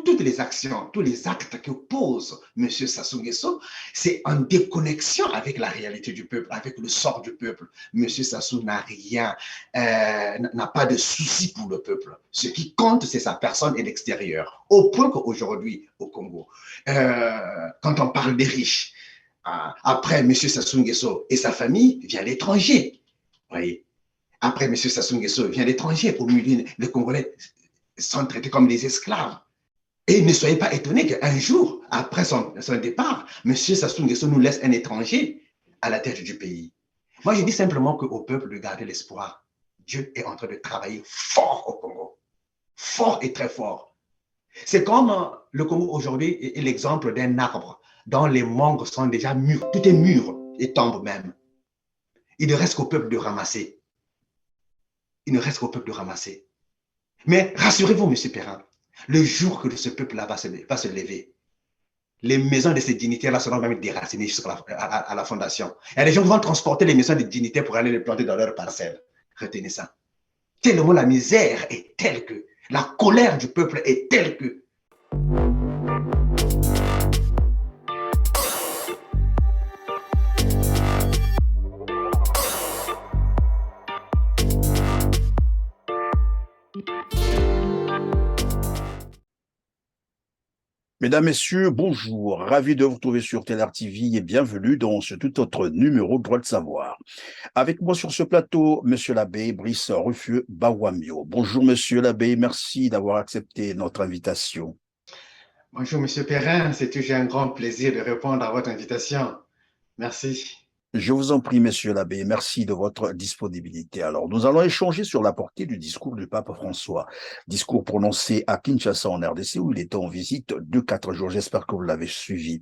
toutes les actions, tous les actes que pose M. Sassou Nguesso, c'est en déconnexion avec la réalité du peuple, avec le sort du peuple. M. Sassou n'a rien, n'a pas de souci pour le peuple. Ce qui compte, c'est sa personne et l'extérieur. Au point qu'aujourd'hui, au Congo, quand on parle des riches, après M. Sassou Nguesso et sa famille, vient l'étranger. Voyez. Après M. Sassou Nguesso vient l'étranger. Au milieu, les Congolais sont traités comme des esclaves. Et ne soyez pas étonnés qu'un jour, après son départ, M. Sassou Nguesso nous laisse un étranger à la tête du pays. Moi, je dis simplement qu'au peuple de garder l'espoir. Dieu est en train de travailler fort au Congo. Fort et très fort. C'est comme le Congo aujourd'hui est l'exemple d'un arbre dont les membres sont déjà mûrs. Tout est mûr et tombe même. Il ne reste qu'au peuple de ramasser. Il ne reste qu'au peuple de ramasser. Mais rassurez-vous, M. Perrin, le jour que ce peuple-là va se lever, les maisons de ces dignitaires-là seront même déracinées jusqu'à la fondation. Il y a des gens qui vont transporter les maisons des dignitaires pour aller les planter dans leur parcelle. Retenez ça. Tellement la misère est telle que, la colère du peuple est telle que. Mesdames, Messieurs, bonjour. Ravi de vous retrouver sur TLR TV et bienvenue dans ce tout autre numéro de Droit de Savoir. Avec moi sur ce plateau, Monsieur l'abbé Brice Ruffieux Bawamio. Bonjour Monsieur l'abbé, merci d'avoir accepté notre invitation. Bonjour Monsieur Perrin, c'est toujours un grand plaisir de répondre à votre invitation. Merci. Je vous en prie, Monsieur l'abbé, merci de votre disponibilité. Alors, nous allons échanger sur la portée du discours du pape François, discours prononcé à Kinshasa en RDC où il était en visite de 4 jours. J'espère que vous l'avez suivi.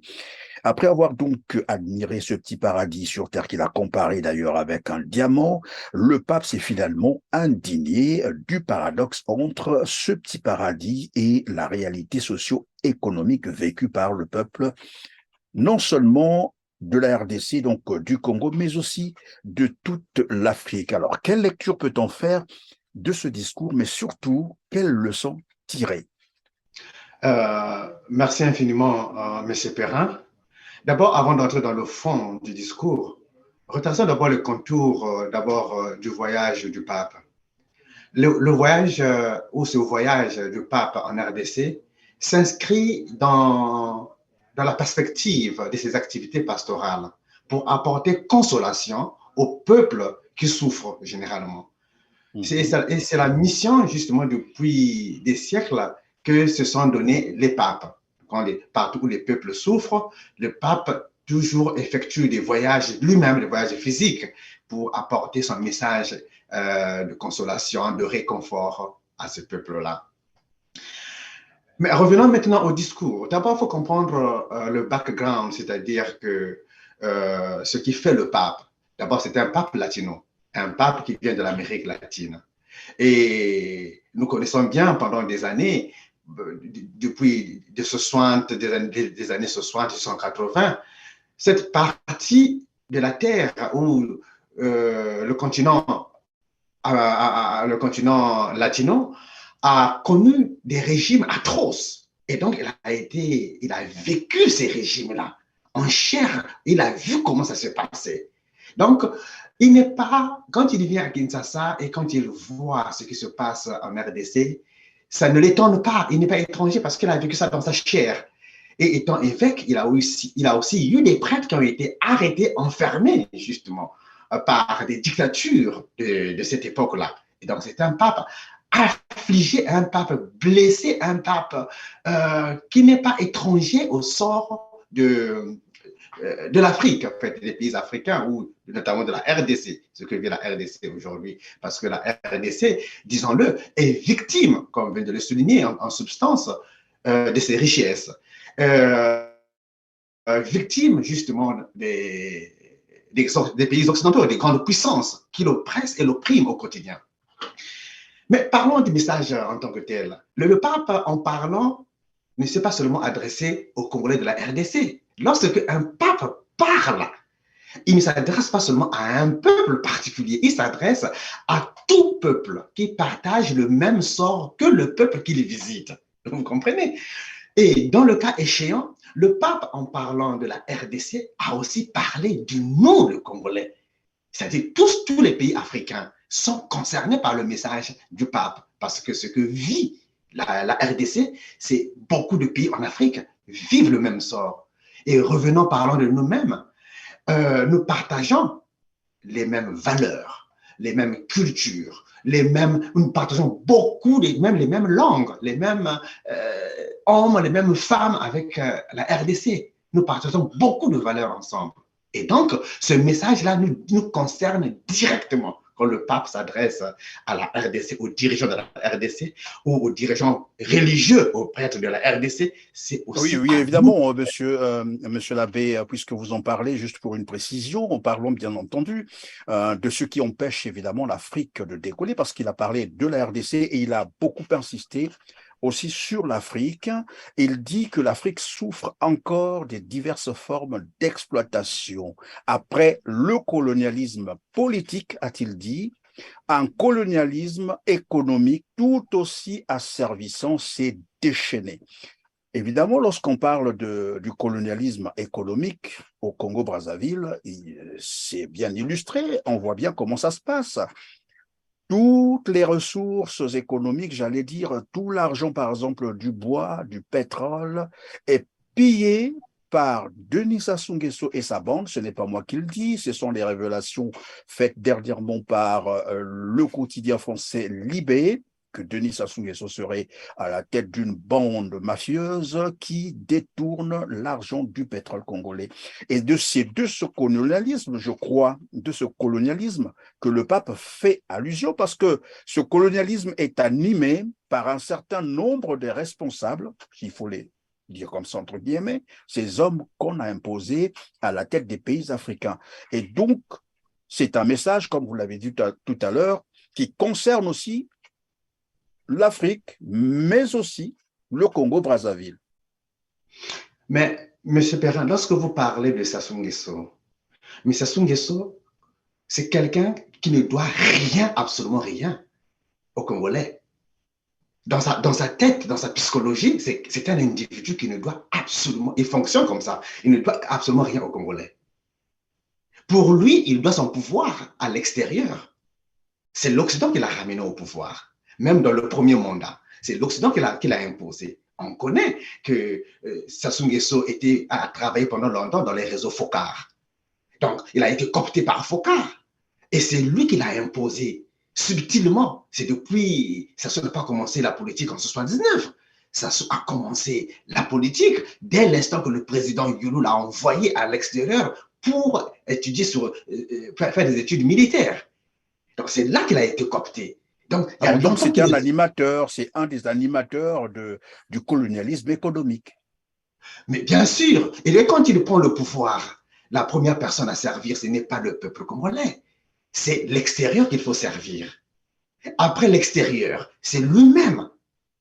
Après avoir donc admiré ce petit paradis sur terre qu'il a comparé d'ailleurs avec un diamant, le pape s'est finalement indigné du paradoxe entre ce petit paradis et la réalité socio-économique vécue par le peuple, non seulement de la RDC, donc du Congo, mais aussi de toute l'Afrique. Alors, quelle lecture peut-on faire de ce discours, mais surtout, quelles leçons tirer? Merci infiniment, M. Perrin. D'abord, avant d'entrer dans le fond du discours, retraçons d'abord le contour du voyage du pape. Le voyage ou ce voyage du pape en RDC s'inscrit dans la perspective de ses activités pastorales pour apporter consolation au peuple qui souffre généralement. Et c'est la mission justement depuis des siècles que se sont donnés les papes. Partout où les peuples souffrent, le pape toujours effectue des voyages, lui-même des voyages physiques, pour apporter son message de consolation, de réconfort à ce peuple-là. Mais revenons maintenant au discours. D'abord, il faut comprendre le background, c'est-à-dire que ce qui fait le pape. D'abord, c'est un pape latino, un pape qui vient de l'Amérique latine. Et nous connaissons bien pendant des années, depuis des années 60, 180, cette partie de la Terre où le continent latino a connu des régimes atroces. Et donc, il a vécu ces régimes-là en chair. Il a vu comment ça se passait. Donc, il n'est pas, quand il vient à Kinshasa et quand il voit ce qui se passe en RDC, ça ne l'étonne pas. Il n'est pas étranger parce qu'il a vécu ça dans sa chair. Et étant évêque, il a aussi eu des prêtres qui ont été arrêtés, enfermés, justement, par des dictatures de cette époque-là. Et donc, c'est un pape affligé, un pape blessé, un pape qui n'est pas étranger au sort de l'Afrique, en fait, des pays africains, ou notamment de la RDC, ce que vit la RDC aujourd'hui, parce que la RDC, disons-le, est victime, comme vient de le souligner en substance, de ses richesses. Victime, justement, des pays occidentaux, des grandes puissances qui l'oppressent et l'oppriment au quotidien. Mais parlons du message en tant que tel. Le pape, en parlant, ne s'est pas seulement adressé aux Congolais de la RDC. Lorsque un pape parle, il ne s'adresse pas seulement à un peuple particulier, il s'adresse à tout peuple qui partage le même sort que le peuple qu'il visite. Vous comprenez? Et dans le cas échéant, le pape, en parlant de la RDC, a aussi parlé du nom de Congolais. C'est-à-dire tous les pays africains sont concernés par le message du pape, parce que ce que vit la RDC, c'est beaucoup de pays en Afrique vivent le même sort. Et revenons parlant de nous-mêmes, nous partageons les mêmes valeurs, les mêmes cultures, nous partageons beaucoup, les mêmes langues, les mêmes hommes, les mêmes femmes avec la RDC. Nous partageons beaucoup de valeurs ensemble. Et donc, ce message-là nous concerne directement quand le pape s'adresse à la RDC, aux dirigeants de la RDC ou aux dirigeants religieux, aux prêtres de la RDC, c'est aussi Oui, évidemment, monsieur l'abbé, puisque vous en parlez, juste pour une précision, parlons bien entendu de ce qui empêche évidemment l'Afrique de décoller, parce qu'il a parlé de la RDC et il a beaucoup insisté aussi sur l'Afrique. Il dit que l'Afrique souffre encore des diverses formes d'exploitation. Après le colonialisme politique, a-t-il dit, un colonialisme économique tout aussi asservissant s'est déchaîné. Évidemment, lorsqu'on parle du colonialisme économique au Congo-Brazzaville, c'est bien illustré, on voit bien comment ça se passe. Toutes les ressources économiques, j'allais dire, tout l'argent, par exemple, du bois, du pétrole, est pillé par Denis Sassou Nguesso et sa bande. Ce n'est pas moi qui le dis, ce sont les révélations faites dernièrement par le quotidien français Libé, que Denis Sassou Nguesso serait à la tête d'une bande mafieuse qui détourne l'argent du pétrole congolais. Et de ce colonialisme, je crois, de ce colonialisme que le pape fait allusion, parce que ce colonialisme est animé par un certain nombre de responsables, s'il faut les dire comme ça entre guillemets, ces hommes qu'on a imposés à la tête des pays africains. Et donc, c'est un message, comme vous l'avez dit tout à l'heure, qui concerne aussi l'Afrique, mais aussi le Congo-Brazzaville. Mais, M. Perrin, lorsque vous parlez de Sassou Nguesso, mais Sassou Nguesso, c'est quelqu'un qui ne doit rien, absolument rien, aux Congolais. Dans sa tête, dans sa psychologie, c'est un individu qui ne doit absolument, il fonctionne comme ça, il ne doit absolument rien aux Congolais. Pour lui, il doit son pouvoir à l'extérieur. C'est l'Occident qui l'a ramené au pouvoir, même dans le premier mandat. C'est l'Occident qui l'a imposé. On connaît que Sassou Nguesso a travaillé pendant longtemps dans les réseaux FOCAR. Donc, il a été coopté par FOCAR. Et c'est lui qui l'a imposé subtilement. C'est depuis, Sassou n'a pas commencé la politique en 79. Sassou a commencé la politique dès l'instant que le président Youlou l'a envoyé à l'extérieur pour étudier faire des études militaires. Donc, c'est là qu'il a été coopté. Donc c'est un animateur, c'est un des animateurs du colonialisme économique. Mais bien sûr, et quand il prend le pouvoir, la première personne à servir, ce n'est pas le peuple congolais, c'est l'extérieur qu'il faut servir. Après l'extérieur, c'est lui-même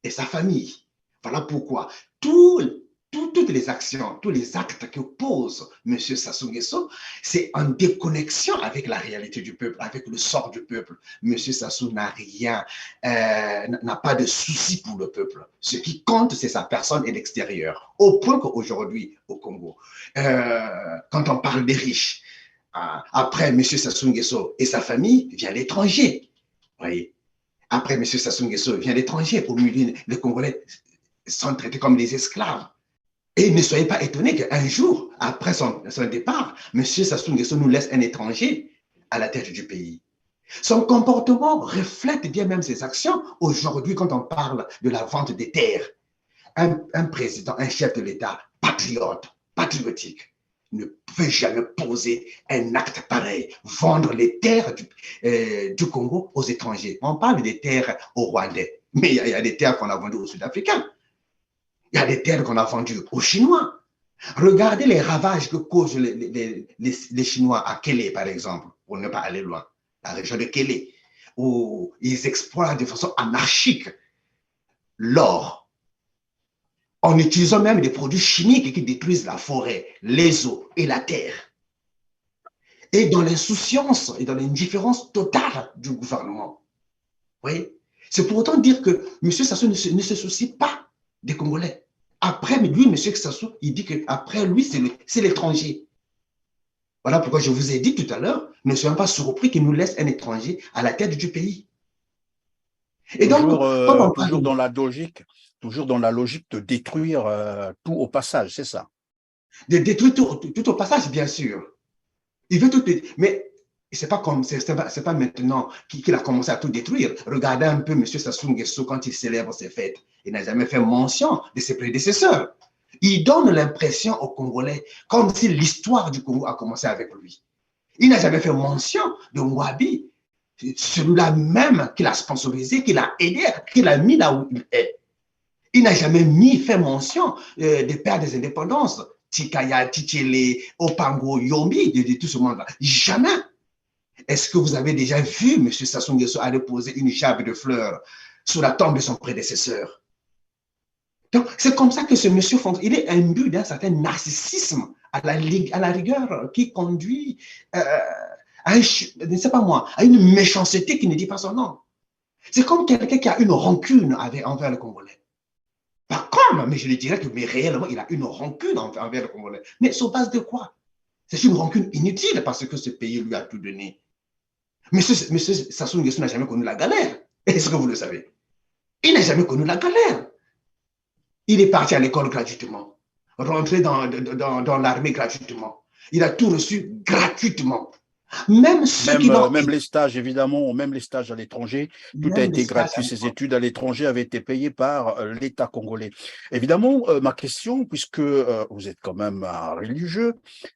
et sa famille. Voilà pourquoi toutes les actions, tous les actes que pose M. Sassou Nguesso, c'est en déconnexion avec la réalité du peuple, avec le sort du peuple. M. Sassou n'a rien, n'a pas de souci pour le peuple. Ce qui compte, c'est sa personne et l'extérieur. Au point qu'aujourd'hui, au Congo, quand on parle des riches, après M. Sassou Nguesso et sa famille, vient l'étranger. Voyez. Après M. Sassou Nguesso vient l'étranger. Au milieu, les Congolais sont traités comme des esclaves. Et ne soyez pas étonnés qu'un jour, après son départ, M. Sassou Nguesso nous laisse un étranger à la tête du pays. Son comportement reflète bien même ses actions. Aujourd'hui, quand on parle de la vente des terres, un président, un chef de l'État patriotique, ne peut jamais poser un acte pareil, vendre les terres du Congo aux étrangers. On parle des terres aux Rwandais, mais il y a des terres qu'on a vendues aux Sud-Africains. Il y a des terres qu'on a vendues aux Chinois. Regardez les ravages que causent les Chinois à Kélé, par exemple, pour ne pas aller loin, la région de Kélé, où ils exploitent de façon anarchique l'or, en utilisant même des produits chimiques qui détruisent la forêt, les eaux et la terre. Et dans l'insouciance et dans l'indifférence totale du gouvernement. Oui. C'est pour autant dire que M. Sassou ne se soucie pas des Congolais. Après, lui, M. Sassou, il dit qu'après lui, c'est l'étranger. Voilà pourquoi je vous ai dit tout à l'heure, ne soyons pas surpris qu'il nous laisse un étranger à la tête du pays. Et donc, quand on parle toujours dans la logique de détruire tout au passage, c'est ça. de détruire tout au passage, bien sûr. Il veut tout, mais c'est pas comme, c'est pas maintenant qu'il a commencé à tout détruire. Regardez un peu M. Sassou Nguesso quand il célèbre ses fêtes. Il n'a jamais fait mention de ses prédécesseurs. Il donne l'impression aux Congolais comme si l'histoire du Congo a commencé avec lui. Il n'a jamais fait mention de Mwabi, celui-là même qu'il a sponsorisé, qu'il a aidé, qu'il a mis là où il est. Il n'a jamais fait mention des pères des indépendances, Tikaya, Tichele, Opango, Yombi, de tout ce monde-là. Jamais. Est-ce que vous avez déjà vu M. Sassou Nguesso aller poser une gerbe de fleurs sur la tombe de son prédécesseur? Donc, c'est comme ça que ce monsieur fonctionne. Il est imbu d'un certain narcissisme à la rigueur qui conduit à, je ne sais pas moi, à une méchanceté qui ne dit pas son nom. C'est comme quelqu'un qui a une rancune envers le Congolais. Pas comme, mais je le dirais que mais réellement, il a une rancune envers le Congolais. Mais sur base de quoi? C'est une rancune inutile parce que ce pays lui a tout donné. Monsieur Sassou Nguesso n'a jamais connu la galère. Est-ce que vous le savez? Il n'a jamais connu la galère. Il est parti à l'école gratuitement, rentré dans l'armée gratuitement. Il a tout reçu gratuitement. Même les stages, évidemment, même les stages à l'étranger, tout a été gratuit. Ces études à l'étranger avaient été payées par l'État congolais. Évidemment, ma question, puisque vous êtes quand même un religieux,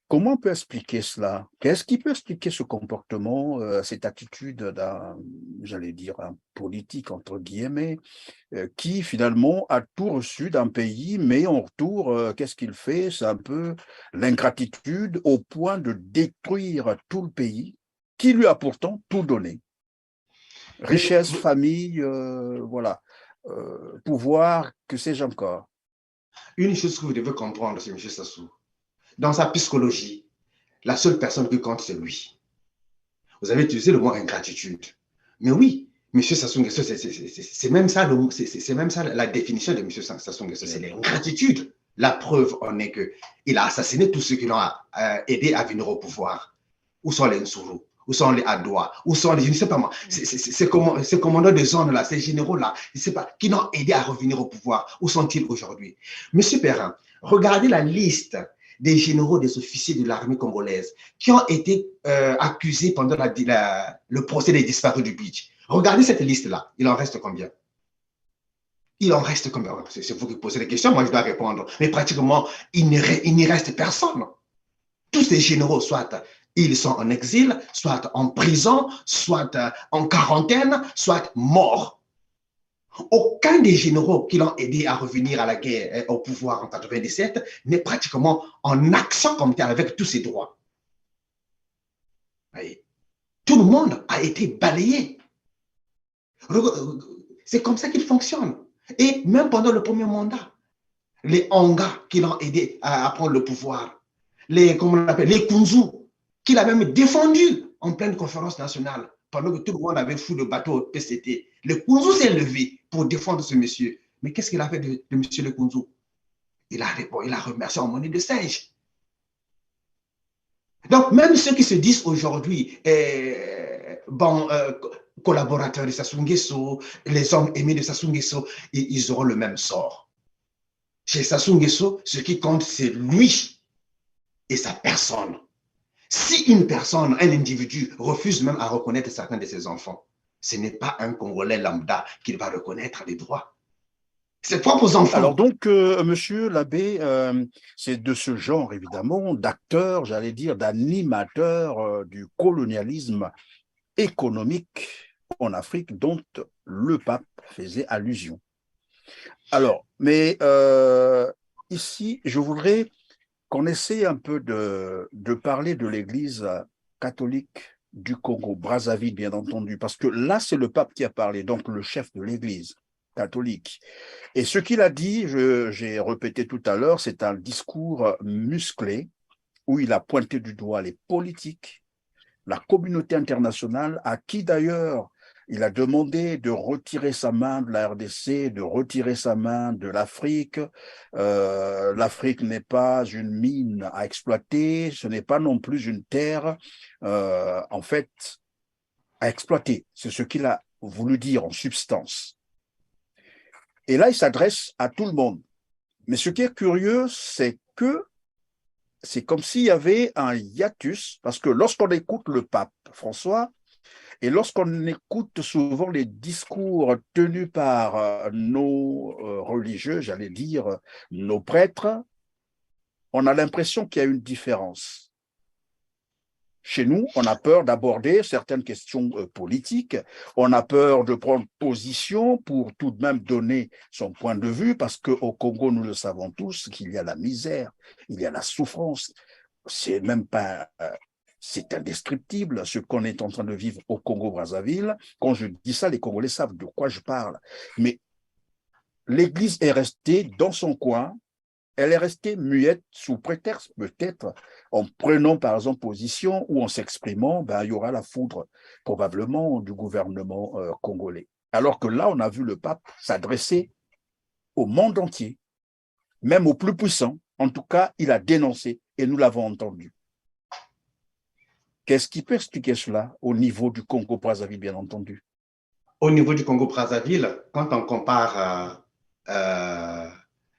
comment on peut expliquer cela? Qu'est-ce qui peut expliquer ce comportement, cette attitude d'un, j'allais dire, un politique, entre guillemets, qui finalement a tout reçu d'un pays, mais en retour, qu'est-ce qu'il fait? C'est un peu l'ingratitude au point de détruire tout le pays qui lui a pourtant tout donné. Richesse, famille, voilà, pouvoir, que sais-je encore. Une chose que vous devez comprendre, c'est M. Sassou. Dans sa psychologie, la seule personne qui compte, c'est lui. Vous avez utilisé le mot ingratitude. Mais oui, M. Sassou Nguesso, c'est même ça, la définition de M. Sassou Nguesso, c'est l'ingratitude. La preuve en est qu'il a assassiné tous ceux qui l'ont aidé à venir au pouvoir. Où sont les Nsuru? Où sont les Adoua? Où sont les, je ne sais pas moi, ces commandants de zone là, ces généraux là, je ne sais pas, qui l'ont aidé à revenir au pouvoir. Où sont-ils aujourd'hui? Monsieur Perrin, regardez la liste des généraux, des officiers de l'armée congolaise qui ont été accusés pendant le procès des disparus du Beach. Regardez cette liste-là. Il en reste combien? Il en reste combien? C'est vous qui posez les questions, moi je dois répondre. Mais pratiquement, il n'y reste personne. Tous ces généraux, soit ils sont en exil, soit en prison, soit en quarantaine, soit morts. Aucun des généraux qui l'ont aidé à revenir à la guerre, au pouvoir en 97, n'est pratiquement en action comme tel avec tous ses droits. Tout le monde a été balayé. C'est comme ça qu'il fonctionne. Et même pendant le premier mandat, les Onga qui l'ont aidé à prendre le pouvoir, comment on appelle, les Kunzu, qu'il a même défendu en pleine conférence nationale, pendant que tout le monde avait fou le bateau au PCT. Le Kunzu s'est levé pour défendre ce monsieur. Mais qu'est-ce qu'il a fait de monsieur le Kunzu? Il a remercié en monnaie de singe. Donc, même ceux qui se disent aujourd'hui, collaborateurs de Sassou Nguesso, les hommes aimés de Sassou Nguesso, ils auront le même sort. Chez Sassou Nguesso, ce qui compte, c'est lui et sa personne. Si une personne, un individu, refuse même à reconnaître certains de ses enfants, ce n'est pas un Congolais lambda qui va reconnaître les droits. Ses propres enfants. Alors donc, monsieur l'abbé, c'est de ce genre, évidemment, d'acteur, j'allais dire, d'animateur du colonialisme économique en Afrique dont le pape faisait allusion. Alors, mais ici, je voudrais qu'on essaie un peu de parler de l'Église catholique du Congo, Brazzaville, bien entendu, parce que là, c'est le pape qui a parlé, donc le chef de l'Église catholique. Et ce qu'il a dit, j'ai répété tout à l'heure, c'est un discours musclé où il a pointé du doigt les politiques, la communauté internationale, à qui d'ailleurs Il a demandé de retirer sa main de la RDC, de retirer sa main de l'Afrique. L'Afrique n'est pas une mine à exploiter, ce n'est pas non plus une terre, en fait, à exploiter. C'est ce qu'il a voulu dire en substance. Et là, il s'adresse à tout le monde. Mais ce qui est curieux, c'est que c'est comme s'il y avait un hiatus, parce que lorsqu'on écoute le pape François, et lorsqu'on écoute souvent les discours tenus par nos religieux, j'allais dire nos prêtres, on a l'impression qu'il y a une différence. Chez nous, on a peur d'aborder certaines questions politiques, on a peur de prendre position pour tout de même donner son point de vue, parce qu'au Congo, nous le savons tous, qu'il y a la misère, il y a la souffrance, c'est même pas... c'est indescriptible ce qu'on est en train de vivre au Congo-Brazzaville. Quand je dis ça, les Congolais savent de quoi je parle. Mais l'Église est restée dans son coin, elle est restée muette sous prétexte, peut-être, en prenant par exemple position ou en s'exprimant, ben, il y aura la foudre probablement du gouvernement congolais. Alors que là, on a vu le pape s'adresser au monde entier, même aux plus puissants. En tout cas, il a dénoncé et nous l'avons entendu. Qu'est-ce qui peut expliquer cela au niveau du Congo-Brazzaville, bien entendu? Au niveau du Congo-Brazzaville, quand on compare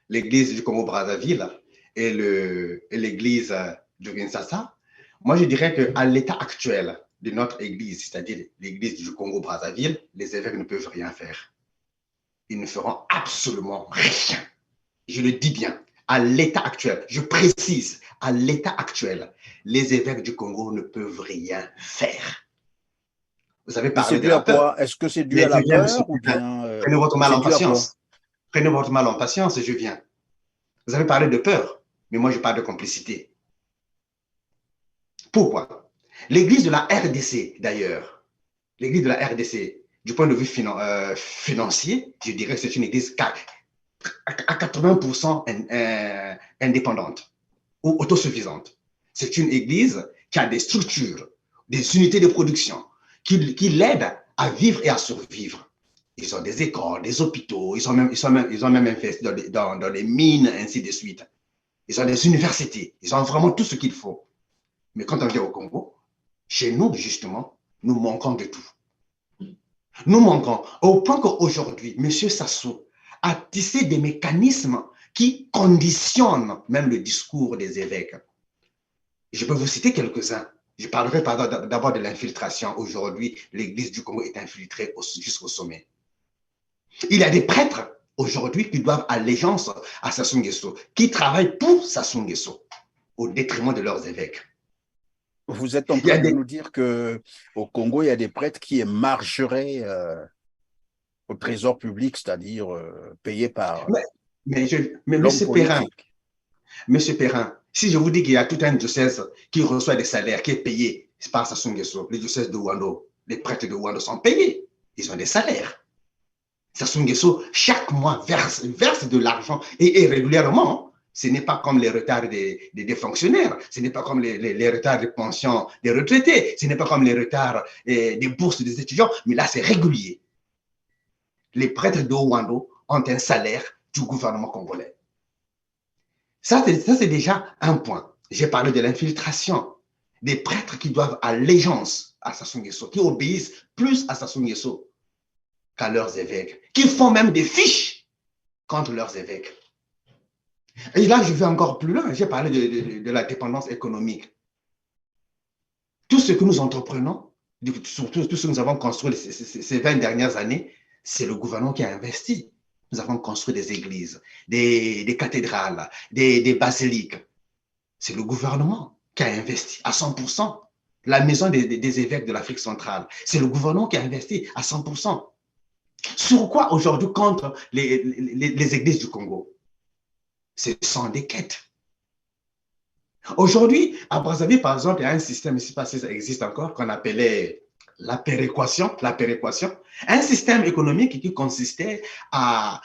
l'église du Congo-Brazzaville et l'église du Kinshasa, moi je dirais qu'à l'état actuel de notre église, c'est-à-dire l'église du Congo-Brazzaville, les évêques ne peuvent rien faire. Ils ne feront absolument rien. Je le dis bien, à l'état actuel, je précise, à l'état actuel, les évêques du Congo ne peuvent rien faire. Vous avez Mais c'est parlé de dû la à peur. quoi? Est-ce que c'est dû Mais à je la viens, monsieur peur ou Pépin. bien Prenez votre mal c'est en dû à quoi? patience. Prenez votre mal en patience et je viens. Vous avez parlé de peur, mais moi je parle de complicité. Pourquoi? L'église de la RDC, d'ailleurs, l'église de la RDC, du point de vue financier, je dirais que c'est une église à 80% indépendante ou autosuffisante. C'est une église qui a des structures, des unités de production qui l'aident à vivre et à survivre. Ils ont des écoles, des hôpitaux, ils ont même investi dans les mines, ainsi de suite. Ils ont des universités, ils ont vraiment tout ce qu'il faut. Mais quand on vient au Congo, chez nous, justement, nous manquons de tout. Nous manquons au point qu'aujourd'hui, M. Sassou a tissé des mécanismes qui conditionnent même le discours des évêques. Je peux vous citer quelques-uns. Je parlerai d'abord de l'infiltration. Aujourd'hui, l'Église du Congo est infiltrée jusqu'au sommet. Il y a des prêtres aujourd'hui qui doivent allégeance à Sassou Nguesso, qui travaillent pour Sassou Nguesso, au détriment de leurs évêques. Vous êtes en train de nous dire qu'au Congo, il y a des prêtres qui émargeraient au trésor public, c'est-à-dire payés par mais l'homme politique. Monsieur Perrin, si je vous dis qu'il y a tout un diocèse qui reçoit des salaires, qui est payé par Sassou Nguesso, le diocèse de Ouando, les prêtres de Ouando sont payés, ils ont des salaires. Sassou Nguesso, chaque mois, verse de l'argent et régulièrement. Ce n'est pas comme les retards des fonctionnaires, ce n'est pas comme les retards de pension des retraités, ce n'est pas comme les retards des bourses des étudiants, mais là, c'est régulier. Les prêtres de Ouando ont un salaire du gouvernement congolais. Ça, c'est déjà un point. J'ai parlé de l'infiltration. Des prêtres qui doivent allégeance à Sassou Nguesso, qui obéissent plus à Sassou Nguesso qu'à leurs évêques, qui font même des fiches contre leurs évêques. Et là, je vais encore plus loin. J'ai parlé de la dépendance économique. Tout ce que nous entreprenons, surtout tout ce que nous avons construit ces 20 dernières années, c'est le gouvernement qui a investi. Nous avons construit des églises, des cathédrales, des basiliques. C'est le gouvernement qui a investi à 100%. La maison des évêques de l'Afrique centrale, c'est le gouvernement qui a investi à 100%. Sur quoi aujourd'hui contre les églises du Congo? Ce sont des quêtes. Aujourd'hui, à Brazzaville, par exemple, il y a un système, je ne sais pas si ça existe encore, qu'on appelait la péréquation, un système économique qui consistait à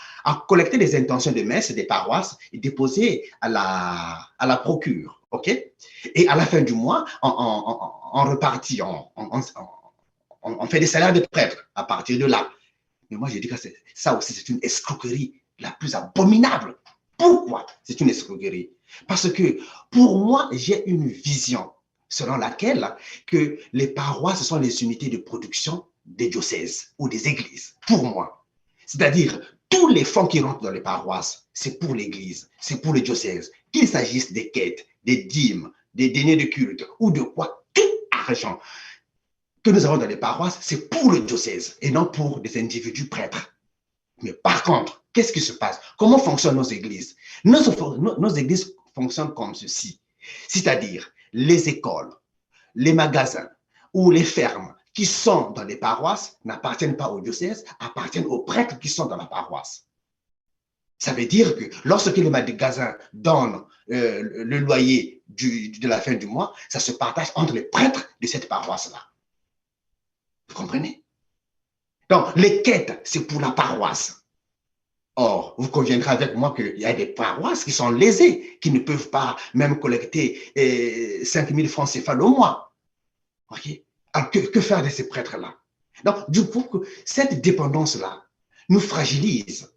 collecter des intentions de messe des paroisses et déposer à la procure. OK? Et à la fin du mois, on repartit, on fait des salaires de prêtres à partir de là. Mais moi, je dis que ça aussi, c'est une escroquerie la plus abominable. Pourquoi c'est une escroquerie? Parce que pour moi, j'ai une vision selon laquelle que les paroisses, ce sont les unités de production des diocèses ou des églises, pour moi. C'est-à-dire, tous les fonds qui rentrent dans les paroisses, c'est pour l'église, c'est pour le diocèse. Qu'il s'agisse des quêtes, des dîmes, des dîners de culte ou de quoi, tout argent que nous avons dans les paroisses, c'est pour le diocèse et non pour des individus prêtres. Mais par contre, qu'est-ce qui se passe? Comment fonctionnent nos églises? Nos églises fonctionnent comme ceci. C'est-à-dire, les écoles, les magasins ou les fermes qui sont dans les paroisses n'appartiennent pas au diocèse, appartiennent aux prêtres qui sont dans la paroisse. Ça veut dire que lorsque les magasins donnent le loyer de la fin du mois, ça se partage entre les prêtres de cette paroisse-là. Vous comprenez? Donc, les quêtes, c'est pour la paroisse. Or, vous conviendrez avec moi qu'il y a des paroisses qui sont lésées, qui ne peuvent pas même collecter 5 000 francs céphales au mois. Okay? Alors, que faire de ces prêtres-là? Donc, du coup, cette dépendance-là nous fragilise.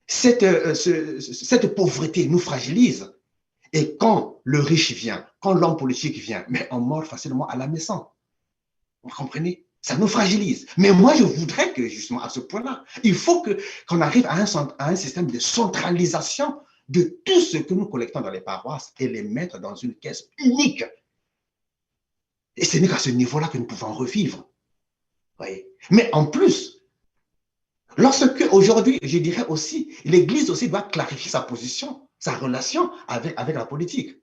Cette pauvreté nous fragilise. Et quand le riche vient, quand l'homme politique vient, mais on meurt facilement à la maison. Vous comprenez? Ça nous fragilise. Mais moi, je voudrais que, justement, à ce point-là, il faut qu'on arrive à un système de centralisation de tout ce que nous collectons dans les paroisses et les mettre dans une caisse unique. Et ce n'est qu'à ce niveau-là que nous pouvons revivre. Voyez? Mais en plus, lorsque, aujourd'hui, je dirais aussi, l'Église aussi doit clarifier sa position, sa relation avec la politique.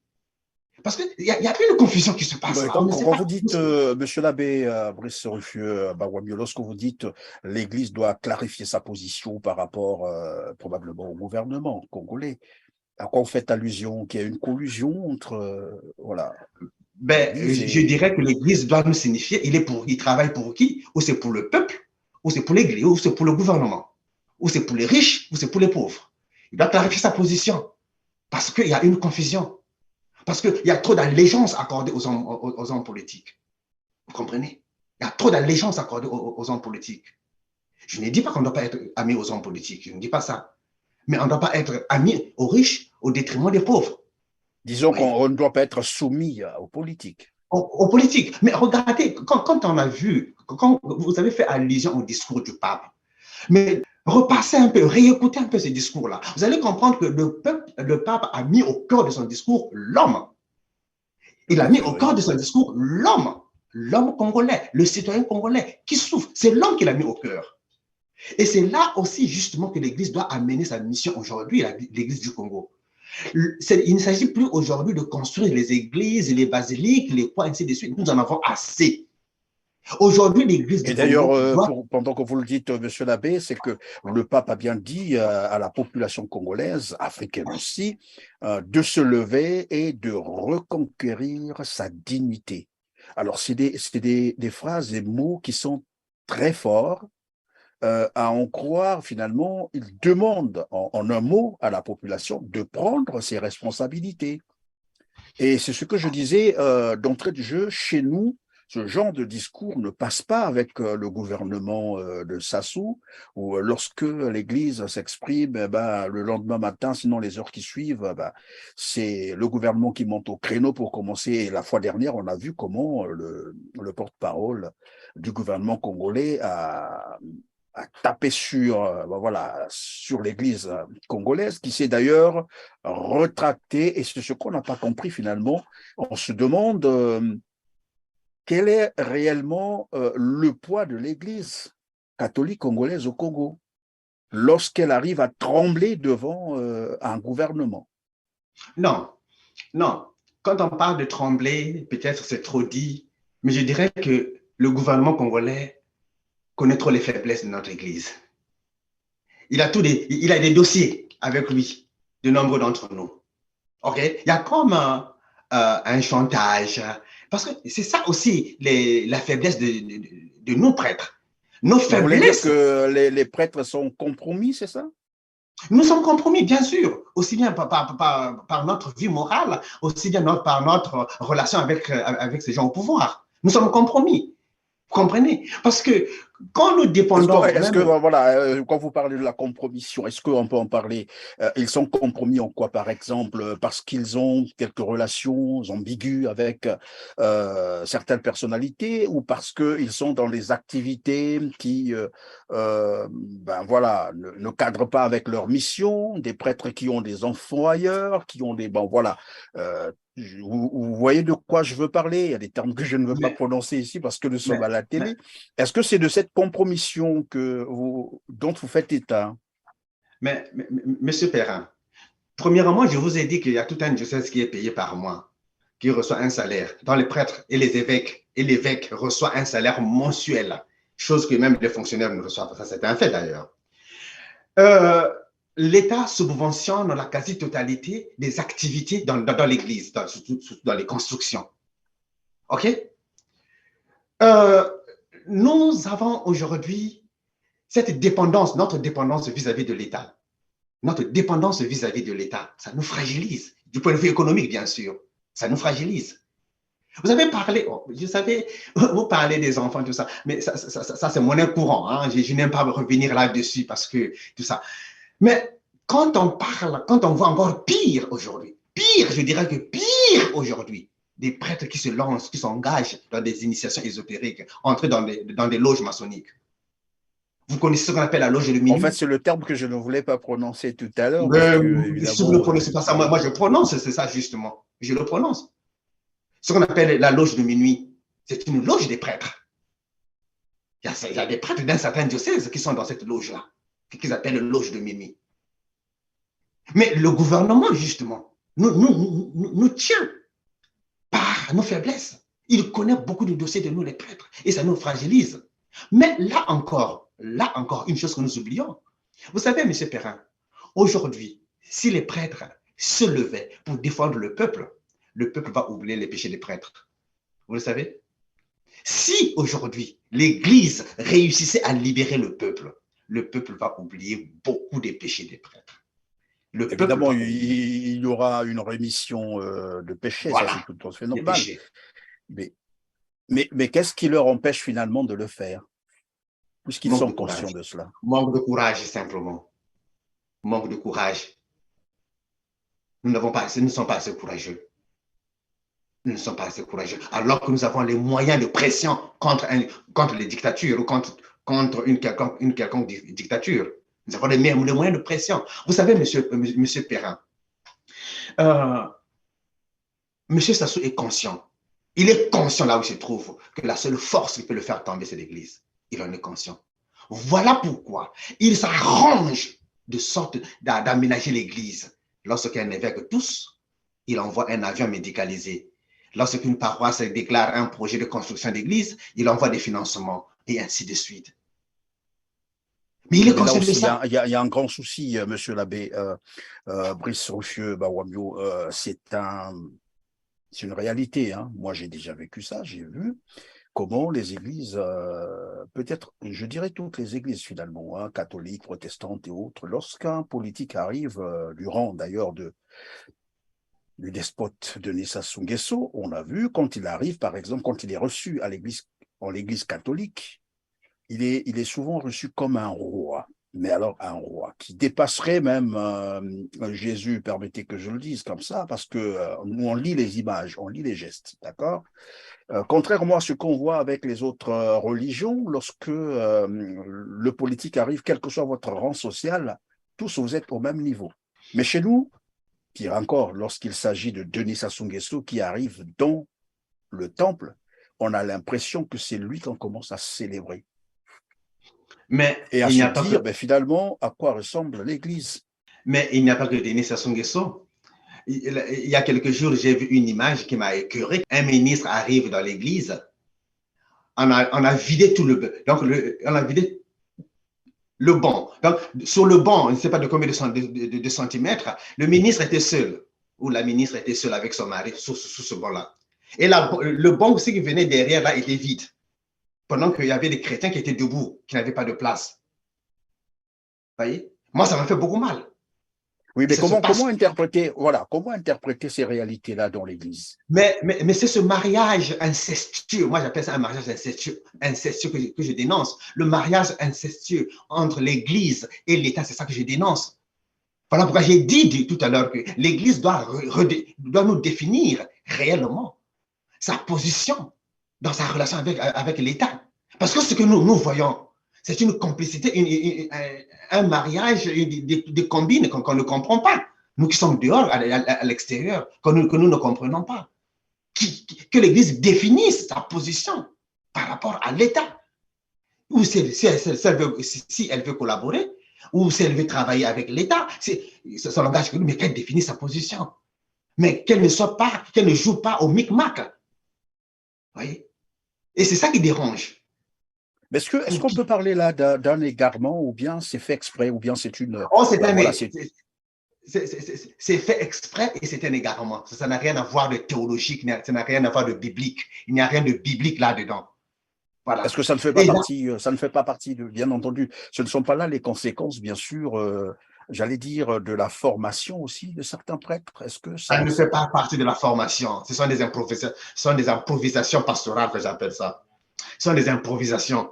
Parce qu'il y a une confusion qui se passe là. Quand vous dites, monsieur l'abbé Brice Ruffieux Bawamio, lorsque vous dites l'Église doit clarifier sa position par rapport probablement au gouvernement congolais, à quoi vous faites allusion? Qu'il y a une collusion entre, voilà. Ben, je dirais que l'Église doit nous signifier, il travaille pour qui? Ou c'est pour le peuple, ou c'est pour l'Église, ou c'est pour le gouvernement, ou c'est pour les riches, ou c'est pour les pauvres. Il doit clarifier sa position, parce qu'il y a une confusion. Parce qu'il y a trop d'allégeance accordée aux hommes politiques. Vous comprenez? Il y a trop d'allégeance accordée aux hommes politiques. Je ne dis pas qu'on ne doit pas être ami aux hommes politiques, je ne dis pas ça. Mais on ne doit pas être ami aux riches au détriment des pauvres. Disons qu'on ne doit pas être soumis aux politiques. Aux politiques. Mais regardez, quand on a vu, quand vous avez fait allusion au discours du pape, mais repassez un peu, réécoutez un peu ce discours-là. Vous allez comprendre que le pape a mis au cœur de son discours l'homme. Il a mis au cœur de son discours l'homme congolais, le citoyen congolais qui souffre. C'est l'homme qu'il a mis au cœur. Et c'est là aussi justement que l'Église doit amener sa mission aujourd'hui, l'Église du Congo. Il ne s'agit plus aujourd'hui de construire les églises, les basiliques, les points, ainsi de suite. Nous en avons assez. Aujourd'hui, l'Église du Congo… Et d'ailleurs, pendant que vous le dites, monsieur l'abbé, c'est que le pape a bien dit à la population congolaise, africaine aussi, de se lever et de reconquérir sa dignité. Alors, c'est des phrases, des mots qui sont très forts. À en croire, finalement, il demande en un mot à la population de prendre ses responsabilités. Et c'est ce que je disais d'entrée de jeu, chez nous, ce genre de discours ne passe pas avec le gouvernement de Sassou, où lorsque l'Église s'exprime, le lendemain matin, sinon les heures qui suivent, c'est le gouvernement qui monte au créneau pour commencer. Et la fois dernière, on a vu comment le porte-parole du gouvernement congolais a tapé sur l'Église congolaise, qui s'est d'ailleurs retractée, et c'est ce qu'on n'a pas compris finalement. On se demande quel est réellement le poids de l'Église catholique congolaise au Congo lorsqu'elle arrive à trembler devant un gouvernement. Non. Quand on parle de trembler, peut-être c'est trop dit, mais je dirais que le gouvernement congolais connaît trop les faiblesses de notre Église. Il a des dossiers avec lui, de nombreux d'entre nous. OK? Il y a comme un chantage, parce que c'est ça aussi la faiblesse de nos prêtres. Nos faiblesses… Vous voulez dire que les prêtres sont compromis, c'est ça? Nous sommes compromis, bien sûr, aussi bien par notre vie morale, aussi bien par notre relation avec ces gens au pouvoir. Nous sommes compromis. Vous comprenez? Parce que quand nous dépendons voilà, quand vous parlez de la compromission, est-ce qu'on peut en parler? Ils sont compromis en quoi, par exemple, parce qu'ils ont quelques relations ambiguës avec certaines personnalités ou parce qu'ils sont dans des activités qui, ben voilà, ne cadrent pas avec leur mission, des prêtres qui ont des enfants ailleurs, qui ont des, bon voilà, vous voyez de quoi je veux parler? Il y a des termes que je ne veux pas mais, prononcer ici parce que nous sommes mais, à la mais, télé. Est-ce que c'est de cette compromission dont vous faites état? Monsieur Perrin, premièrement, je vous ai dit qu'il y a tout un diocèse qui est payé par mois, qui reçoit un salaire, dont les prêtres et les évêques, et l'évêque reçoit un salaire mensuel, chose que même les fonctionnaires ne reçoivent pas. Ça, c'est un fait d'ailleurs. Euh, L'État subventionne la quasi-totalité des activités dans l'Église, dans les constructions. OK? Euh, Nous avons aujourd'hui cette dépendance, notre dépendance vis-à-vis de l'État. Notre dépendance vis-à-vis de l'État, ça nous fragilise. Du point de vue économique, bien sûr, ça nous fragilise. Vous avez parlé, je savais, vous parlez des enfants, tout ça, mais ça c'est monnaie courant. Hein, je n'aime pas revenir là-dessus parce que tout ça. Mais quand on parle, quand on voit encore pire aujourd'hui, pire, je dirais que pire aujourd'hui, des prêtres qui se lancent, qui s'engagent dans des initiations ésotériques, entrer dans des loges maçonniques. Vous connaissez ce qu'on appelle la loge de En fait, minuit? c'est le terme que je ne voulais pas prononcer tout à l'heure parce Mais, que, si vous ne évidemment, prononcez pas ça, moi je prononce, c'est ça justement. Je le prononce. Ce qu'on appelle la loge de minuit, c'est une loge des prêtres. Il y a des prêtres d'un certain diocèse qui sont dans cette loge-là, qu'ils appellent loge de minuit. Mais le gouvernement, justement, nous tient par nos faiblesses. Il connaît beaucoup de dossiers de nous, les prêtres, et ça nous fragilise. Mais là encore, une chose que nous oublions. Vous savez, M. Perrin, aujourd'hui, si les prêtres se levaient pour défendre le peuple va oublier les péchés des prêtres. Vous le savez? Si aujourd'hui l'Église réussissait à libérer le peuple va oublier beaucoup des péchés des prêtres. Le peuple évidemment, va oublier. il y aura une rémission de péché, ça c'est Voilà, tout à fait des normal. péchés. Mais, mais qu'est-ce qui leur empêche finalement de le faire, puisqu'ils Manque sont de courage. conscients de cela? Manque de courage, simplement. Manque de courage. Nous ne sommes pas assez courageux. Nous ne sommes pas assez courageux. Alors que nous avons les moyens de pression contre les dictatures ou contre une quelconque dictature. Nous avons les moyens de pression. Vous savez, monsieur Perrin, euh, monsieur Sassou est conscient. Il est conscient là où il se trouve que la seule force qui peut le faire tomber, c'est l'Église. Il en est conscient. Voilà pourquoi il s'arrange de sorte d'aménager l'Église. Lorsqu'un évêque tousse, il envoie un avion médicalisé. Lorsqu'une paroisse déclare un projet de construction d'église, il envoie des financements et ainsi de suite. Mais il est Mais là conscient de aussi, ça. il y a un grand souci, monsieur l'abbé Brice Rochieux Bawamio. C'est une réalité. Hein. Moi, j'ai déjà vécu ça, j'ai vu comment les églises, peut-être, je dirais toutes les églises finalement, hein, catholiques, protestantes et autres, lorsqu'un politique arrive, durant d'ailleurs du despote Denis Sassou Nguesso, on a vu quand il arrive, par exemple, quand il est reçu en l'église catholique, il est souvent reçu comme un roi. Mais alors un roi qui dépasserait même Jésus, permettez que je le dise comme ça, parce que nous on lit les images, on lit les gestes, d'accord? Contrairement à ce qu'on voit avec les autres religions, lorsque le politique arrive, quel que soit votre rang social, tous vous êtes au même niveau. Mais chez nous, pire encore, lorsqu'il s'agit de Denis Sassou Nguesso qui arrive dans le temple, on a l'impression que c'est lui qu'on commence à célébrer. Mais Et à il n'y se a pas que, dire, ben, finalement, à quoi ressemble l'Église. mais il n'y a pas que Denis Sassou Nguesso. Il y a quelques jours, j'ai vu une image qui m'a écœuré. Un ministre arrive dans l'église, on a vidé tout le, donc on a vidé le banc. Donc, sur le banc, je ne sais pas de combien de centimètres, le ministre était seul, ou la ministre était seule avec son mari sous ce banc-là. Et le banc aussi qui venait derrière, là, était vide. Pendant qu'il y avait des chrétiens qui étaient debout, qui n'avaient pas de place. Vous voyez? Moi, ça m'a fait beaucoup mal. Oui, Et mais ça se passe. comment interpréter ces réalités-là dans l'Église? Mais c'est ce mariage incestueux, moi j'appelle ça un mariage incestueux que je dénonce. Le mariage incestueux entre l'Église et l'État, c'est ça que je dénonce. Voilà pourquoi j'ai dit tout à l'heure que l'Église doit nous définir réellement sa position dans sa relation avec l'État. Parce que ce que nous voyons, c'est une complicité, un mariage, des combines qu'on ne comprend pas. Nous qui sommes dehors, à l'extérieur, que nous ne comprenons pas. Que l'Église définisse sa position par rapport à l'État. Ou si elle veut collaborer, ou si elle veut travailler avec l'État, c'est son langage que nous, mais qu'elle définisse sa position. Mais qu'elle ne joue pas au micmac. Voyez? Et c'est ça qui dérange. Mais est-ce qu'on peut parler là d'un égarement, ou bien c'est fait exprès, ou bien c'est une. Oh, Voilà, c'est fait exprès et c'est un égarement. Ça n'a rien à voir de théologique, ça n'a rien à voir de biblique. Il n'y a rien de biblique là-dedans. Est-ce Voilà. que ça ne fait pas Et là, partie, ça ne fait pas partie de, bien entendu, ce ne sont pas là les conséquences, bien sûr, j'allais dire, de la formation aussi de certains prêtres. Est-ce que ça ça, ne fait pas partie de la formation. Ce sont des improvisations pastorales que j'appelle ça. Ce sont des improvisations.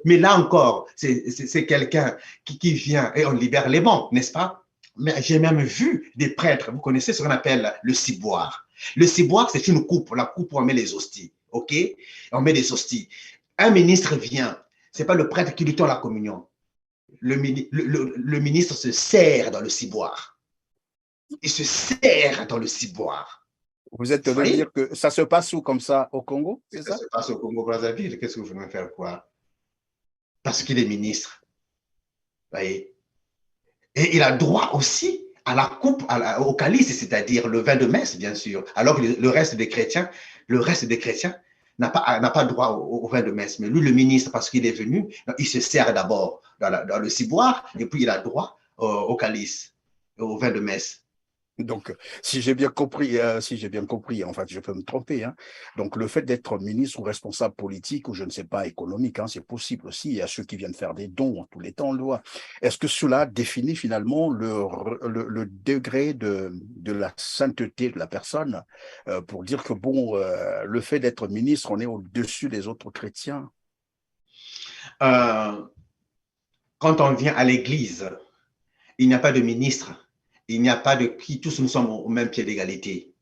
Mais là encore, c'est quelqu'un qui vient et on libère les bons, n'est-ce pas? Mais j'ai même vu des prêtres, vous connaissez ce qu'on appelle le ciboire. Le ciboire, c'est une coupe, la coupe où on met les hosties, ok? On met des hosties. Un ministre vient, c'est pas le prêtre qui lui tend la communion. Le ministre se sert dans le ciboire. Il se sert dans le ciboire. vous êtes Vous de voyez? dire que ça se passe où comme ça au Congo, c'est Ça ça? se passe au Congo-Brazzaville. Qu'est-ce que vous voulez faire quoi? Parce qu'il est ministre. Vous voyez? Et il a droit aussi à la coupe, au calice, c'est-à-dire le vin de messe, bien sûr. Alors que le reste des chrétiens, n'a pas droit au vin de messe. Mais lui, le ministre, parce qu'il est venu, il se sert d'abord dans le ciboire et puis il a droit au calice, au vin de messe. Donc, si j'ai bien compris, en fait, je peux me tromper, hein. Donc, le fait d'être ministre ou responsable politique, ou je ne sais pas, économique, hein, c'est possible aussi. Il y a ceux qui viennent faire des dons, en tous les temps, on le voit. Est-ce que cela définit finalement le degré de la sainteté de la personne, pour dire que, bon, le fait d'être ministre, on est au-dessus des autres chrétiens? Euh, Quand on vient à l'église, il n'y a pas de ministre, il n'y a pas de qui, tous nous sommes au même pied d'égalité.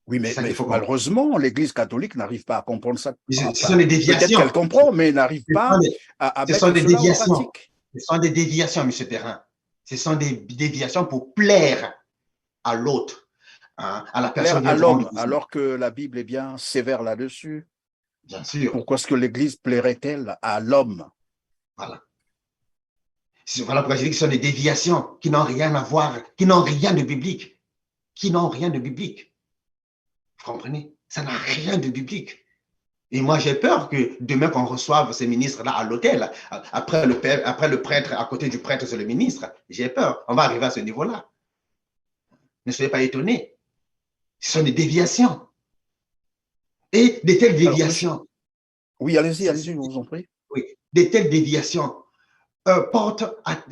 Oui, C'est ça mais qu'il faut comprendre. malheureusement, l'Église catholique n'arrive pas à comprendre ça. Ce sont Enfin, des peut-être qu'elle déviations. comprend, mais n'arrive Ce sont pas des, à ce sont mettre des cela en déviations. pratique. Ce sont des déviations, M. Perrin. Ce sont des déviations pour plaire à l'autre, hein, à la personne Plaire qui à est vraiment l'homme, difficile. alors que la Bible est bien sévère là-dessus. Bien sûr. Pourquoi est-ce que l'Église plairait-elle à l'homme? Voilà. Voilà pourquoi je dis que ce sont des déviations qui n'ont rien à voir, qui n'ont rien de biblique. Qui n'ont rien de biblique. Vous comprenez? Ça n'a rien de biblique. Et moi, j'ai peur que demain qu'on reçoive ces ministres-là à l'hôtel, après le prêtre, à côté du prêtre, c'est le ministre. J'ai peur. On va arriver à ce niveau-là. Ne soyez pas étonnés. Ce sont des déviations. Et de telles Alors, monsieur, déviations, oui, allez-y, je vous en prie. oui, de telles déviations portent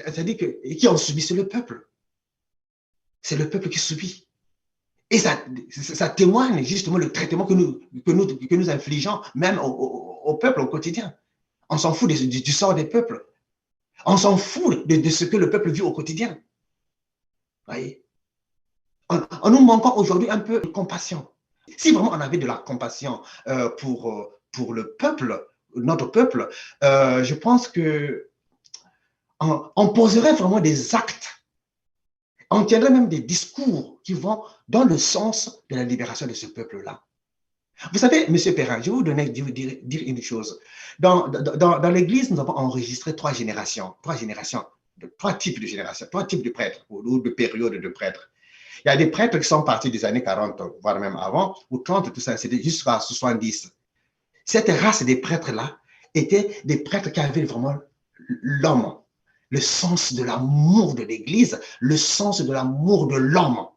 c'est-à-dire qui ont subi, c'est le peuple. C'est le peuple qui subit. Et ça témoigne justement le traitement que nous infligeons, même au peuple au quotidien. On s'en fout du sort des peuples. On s'en fout de ce que le peuple vit au quotidien. Voyez? On nous manque aujourd'hui un peu de compassion. Si vraiment on avait de la compassion pour le peuple, notre peuple, je pense que on poserait vraiment des actes, on tiendrait même des discours qui vont dans le sens de la libération de ce peuple-là. Vous savez, M. Perrin, je vais vous dire une chose. Dans l'Église, nous avons enregistré trois types de générations, trois types de prêtres ou de périodes de prêtres. Il y a des prêtres qui sont partis des années 40, voire même avant, ou 30, tout ça, c'était jusqu'à 70. Cette race des prêtres-là étaient des prêtres qui avaient vraiment l'homme, le sens de l'amour de l'Église, le sens de l'amour de l'homme.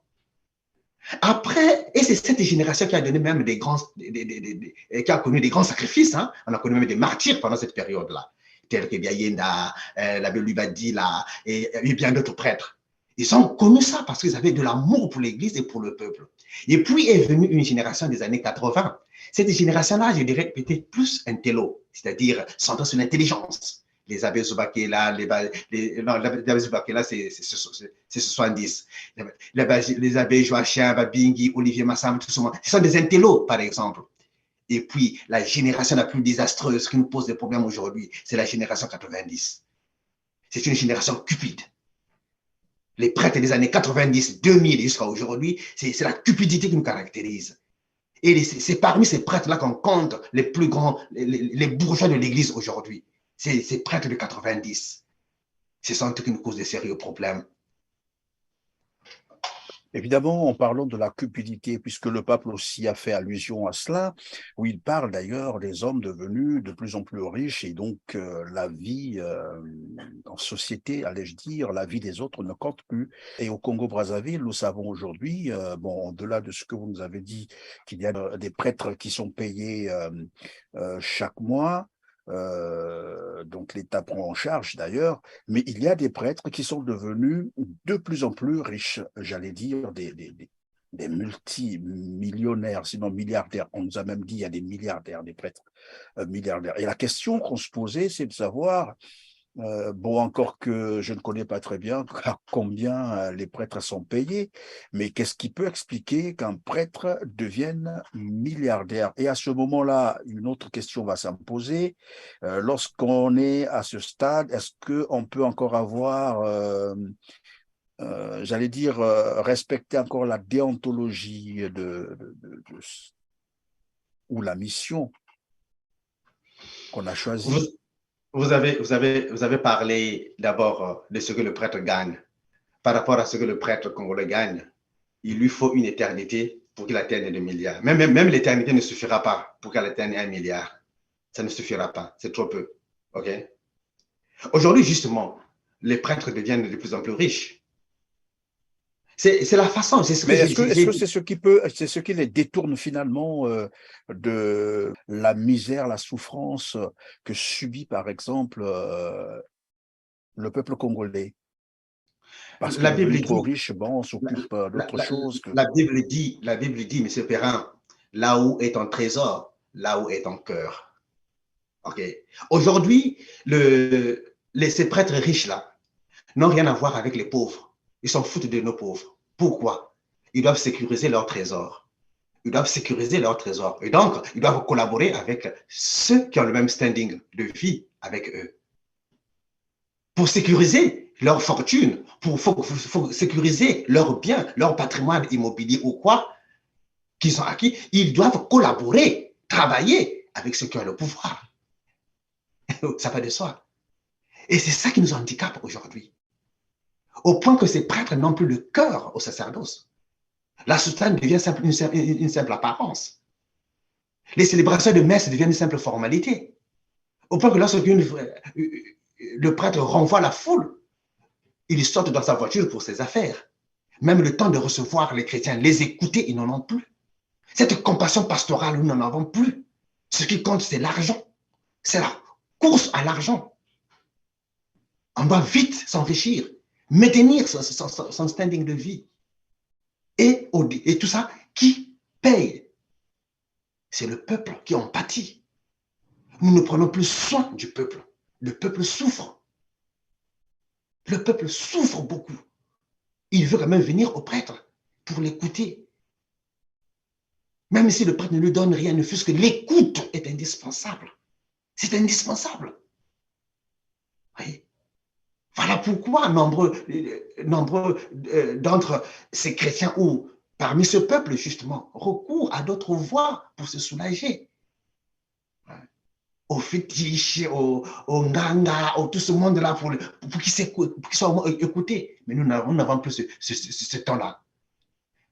Après, et c'est cette génération qui a donné même qui a connu des grands sacrifices, hein. On a connu même des martyrs pendant cette période-là, tels que Biayenda, l'abbé Lubadi, et bien d'autres prêtres. Ils ont connu ça parce qu'ils avaient de l'amour pour l'Église et pour le peuple. Et puis est venue une génération des années 80. Cette génération-là, je dirais peut-être plus intello, c'est-à-dire centrée sur l'intelligence. Les abbés Zoubakela, non, les abbés Zoubakela, c'est 70. Les abbés Joachim, Babingui, Olivier Massam, tout ce monde. Ce sont des intellos, par exemple. Et puis, la génération la plus désastreuse qui nous pose des problèmes aujourd'hui, c'est la génération 90. C'est une génération cupide. Les prêtres des années 90, 2000 jusqu'à aujourd'hui, c'est la cupidité qui nous caractérise. Et c'est parmi ces prêtres-là qu'on compte les plus grands, les bourgeois de l'Église aujourd'hui. Ces prêtres de 90. Ce sont eux qui nous causent de sérieux problèmes. Évidemment, en parlant de la cupidité, puisque le pape aussi a fait allusion à cela, où il parle d'ailleurs des hommes devenus de plus en plus riches et donc la vie en société, allais-je dire, la vie des autres ne compte plus. Et au Congo-Brazzaville, nous savons aujourd'hui, bon, au-delà de ce que vous nous avez dit, qu'il y a des prêtres qui sont payés chaque mois, donc l'État prend en charge d'ailleurs, mais il y a des prêtres qui sont devenus de plus en plus riches, j'allais dire des multimillionnaires, sinon milliardaires. On nous a même dit qu'il y a des milliardaires, des prêtres milliardaires. Et la question qu'on se posait, c'est de savoir, bon, encore que je ne connais pas très bien combien les prêtres sont payés, mais qu'est-ce qui peut expliquer qu'un prêtre devienne milliardaire? Et à ce moment-là, une autre question va s'imposer. Lorsqu'on est à ce stade, est-ce qu'on peut encore avoir, j'allais dire, respecter encore la déontologie ou la mission qu'on a choisie? Vous avez parlé d'abord de ce que le prêtre gagne. Par rapport à ce que le prêtre congolais gagne, il lui faut une éternité pour qu'il atteigne des milliards. Même l'éternité ne suffira pas pour qu'elle atteigne 1 milliard. Ça ne suffira pas, c'est trop peu. OK? Aujourd'hui, justement, les prêtres deviennent de plus en plus riches. C'est la façon, c'est ce que Mais est-ce que c'est ce qui les détourne finalement de la misère, la souffrance que subit par exemple le peuple congolais? Parce qu'il la est Bible devenu trop dit, riche, bon, on s'occupe d'autre chose que… la Bible dit, M. Perrin, là où est ton trésor, là où est ton cœur. OK? Aujourd'hui, ces prêtres riches-là n'ont rien à voir avec les pauvres. Ils s'en foutent de nos pauvres. Pourquoi? Ils doivent sécuriser leur trésor. Ils doivent sécuriser leur trésor. Et donc, ils doivent collaborer avec ceux qui ont le même standing de vie avec eux. Pour sécuriser leur fortune, pour sécuriser leurs biens, leur patrimoine immobilier ou quoi, qu'ils ont acquis, ils doivent collaborer, travailler avec ceux qui ont le pouvoir. Ça va de soi. Et c'est ça qui nous handicape aujourd'hui. Au point que ces prêtres n'ont plus le cœur au sacerdoce. La soutane devient une simple apparence. Les célébrations de messe deviennent une simple formalité. Au point que lorsque le prêtre renvoie la foule, il sort dans sa voiture pour ses affaires. Même le temps de recevoir les chrétiens, les écouter, ils n'en ont plus. Cette compassion pastorale, nous n'en avons plus. Ce qui compte, c'est l'argent. C'est la course à l'argent. On doit vite s'enrichir, maintenir son standing de vie. Et tout ça, qui paye? C'est le peuple qui en pâtit. Nous ne prenons plus soin du peuple. Le peuple souffre. Le peuple souffre beaucoup. Il veut quand même venir au prêtre pour l'écouter. Même si le prêtre ne lui donne rien, ne fût-ce que l'écoute est indispensable. C'est indispensable. Oui. Voilà pourquoi nombreux d'entre ces chrétiens ou parmi ce peuple, justement, recourent à d'autres voies pour se soulager. Aux fétiches, aux nganga, tout ce monde-là pour qu'ils soient écoutés. Mais nous n'avons plus ce temps-là.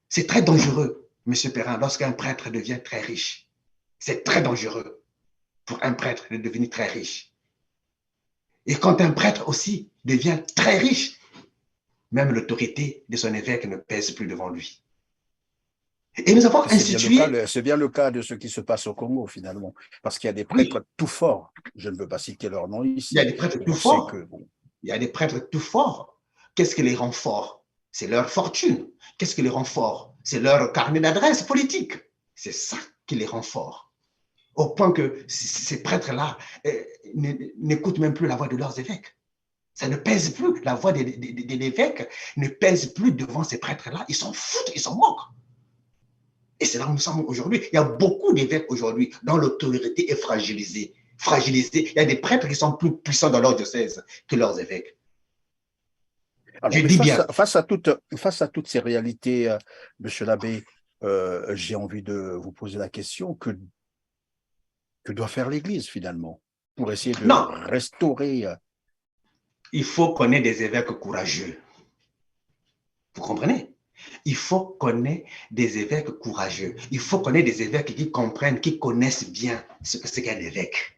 C'est très dangereux, M. Perrin, lorsqu'un prêtre devient très riche. C'est très dangereux pour un prêtre de devenir très riche. Et quand un prêtre aussi devient très riche, même l'autorité de son évêque ne pèse plus devant lui. Et nous avons institué… C'est bien le cas de ce qui se passe au Congo, finalement. Parce qu'il y a des prêtres tout forts. Je ne veux pas citer leur nom ici. Il y a des prêtres tout forts. Il y a des prêtres tout forts. Qu'est-ce qui les rend forts? c'est leur fortune. Qu'est-ce qui les rend forts? C'est leur carnet d'adresse politique. C'est ça qui les rend forts. Au point que ces prêtres-là n'écoutent même plus la voix de leurs évêques. Ça ne pèse plus. La voix des évêques ne pèse plus devant ces prêtres-là. Ils s'en foutent, ils s'en moquent. Et c'est là où nous sommes aujourd'hui. Il y a beaucoup d'évêques aujourd'hui dont l'autorité est fragilisée. Fragilisée. Il y a des prêtres qui sont plus puissants dans leur diocèse que leurs évêques. Alors, Je dis bien. Face à toutes ces réalités, Monsieur l'abbé, j'ai envie de vous poser la question, que doit faire l'Église finalement pour essayer de Non, restaurer? Il faut qu'on ait des évêques courageux. Vous comprenez? Il faut qu'on ait des évêques courageux. Il faut qu'on ait des évêques qui comprennent, qui connaissent bien ce que c'est qu'un évêque.